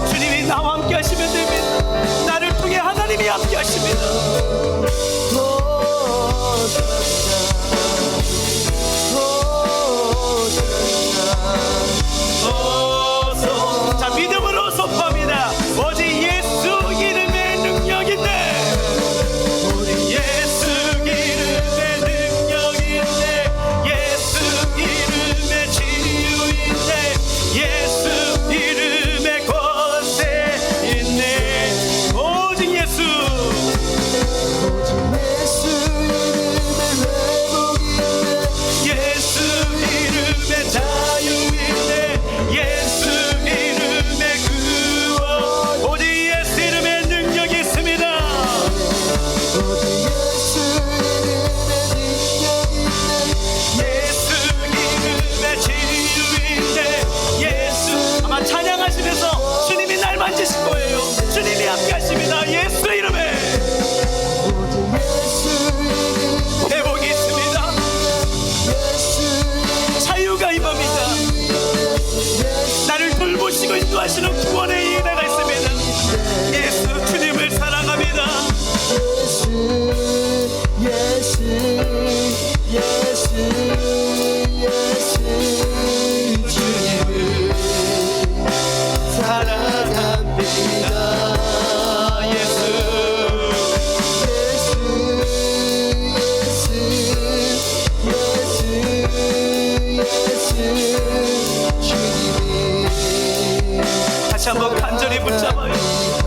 주님이 나와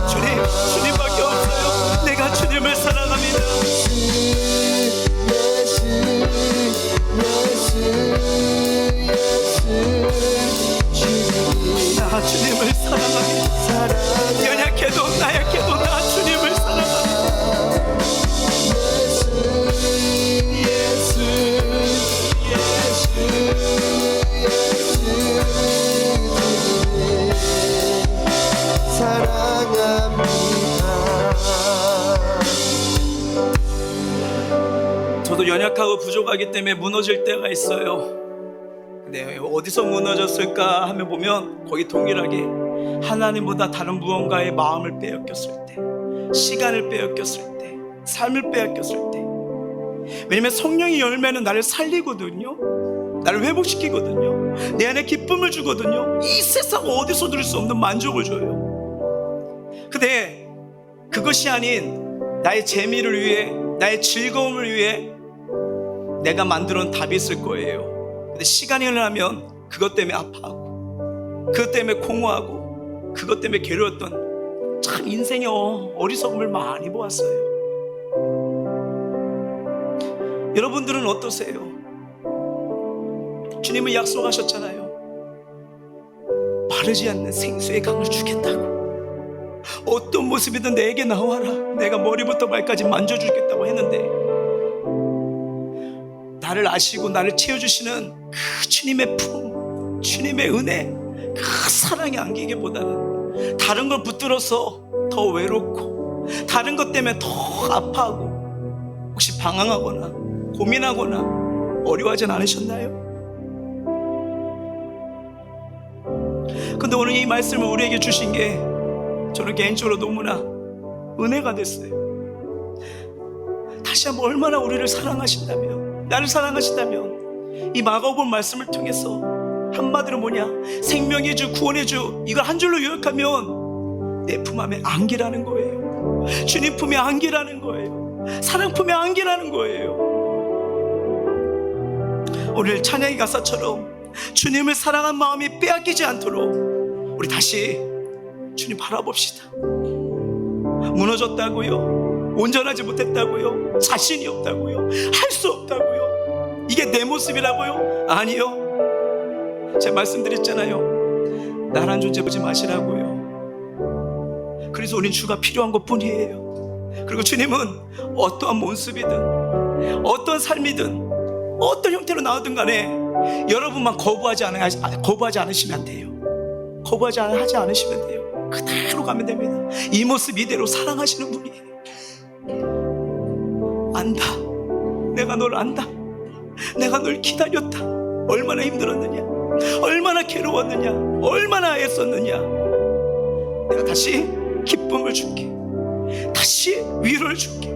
주님, 주님밖에 없어요. 내가 주님을 사랑합니다. 나 주님을 사랑합니다. 연약해도 나약해도 나 주님을 사랑합니다. 저도 연약하고 부족하기 때문에 무너질 때가 있어요. 근데 어디서 무너졌을까 하면 보면 거의 동일하게 하나님보다 다른 무언가의 마음을 빼앗겼을 때, 시간을 빼앗겼을 때, 삶을 빼앗겼을 때. 왜냐면 성령의 열매는 나를 살리거든요, 나를 회복시키거든요, 내 안에 기쁨을 주거든요, 이 세상 어디서 누릴 수 없는 만족을 줘요. 근데 그것이 아닌 나의 재미를 위해, 나의 즐거움을 위해 내가 만들어 놓은 답이 있을 거예요. 근데 시간이 흘러나면 그것 때문에 아파하고, 그것 때문에 공허하고, 그것 때문에 괴로웠던, 참 인생의 어리석음을 많이 보았어요. 여러분들은 어떠세요? 주님은 약속하셨잖아요. 마르지 않는 생수의 강을 주겠다고. 어떤 모습이든 내게 나와라, 내가 머리부터 발까지 만져주겠다고 했는데, 나를 아시고 나를 채워주시는 그 주님의 품, 주님의 은혜, 그 사랑이 안기기보다는 다른 걸 붙들어서 더 외롭고, 다른 것 때문에 더 아파하고, 혹시 방황하거나 고민하거나 어려워하진 않으셨나요? 근데 오늘 이 말씀을 우리에게 주신 게 저는 개인적으로 너무나 은혜가 됐어요. 다시 한번 얼마나 우리를 사랑하신다면, 나를 사랑하신다면, 이 마가복음 말씀을 통해서 한마디로 뭐냐, 생명의 주, 구원의 주, 이걸 한 줄로 요약하면 내 품 안에 안기라는 거예요. 주님 품에 안기라는 거예요. 사랑 품에 안기라는 거예요. 오늘 찬양의 가사처럼 주님을 사랑한 마음이 빼앗기지 않도록 우리 다시 주님 바라봅시다. 무너졌다고요? 온전하지 못했다고요? 자신이 없다고요? 할 수 없다고요? 이게 내 모습이라고요? 아니요. 제가 말씀드렸잖아요. 나란 존재 보지 마시라고요. 그래서 우린 주가 필요한 것 뿐이에요. 그리고 주님은 어떠한 모습이든, 어떤 삶이든, 어떤 형태로 나오든 간에 여러분만 거부하지 않으시면 돼요. 거부하지 않으시면 돼요. 그대로 가면 됩니다. 이 모습 이대로 사랑하시는 분이에요. 안다. 내가 널 안다. 내가 널 기다렸다. 얼마나 힘들었느냐, 얼마나 괴로웠느냐, 얼마나 애썼느냐. 내가 다시 기쁨을 줄게, 다시 위로를 줄게,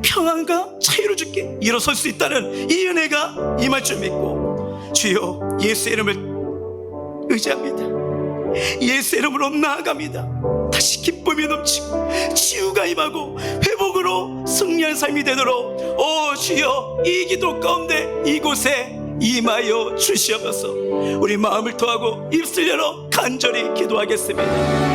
평안과 자유를 줄게. 일어설 수 있다는 이 은혜가 임할 줄 믿고, 주여 예수의 이름을 의지합니다. 예수 이름으로 나아갑니다. 다시 기쁨이 넘치고 치유가 임하고 회복으로 승리한 삶이 되도록 주여 이 기도 가운데 이곳에 임하여 주시옵소서. 우리 마음을 토하고 입술 열어 간절히 기도하겠습니다.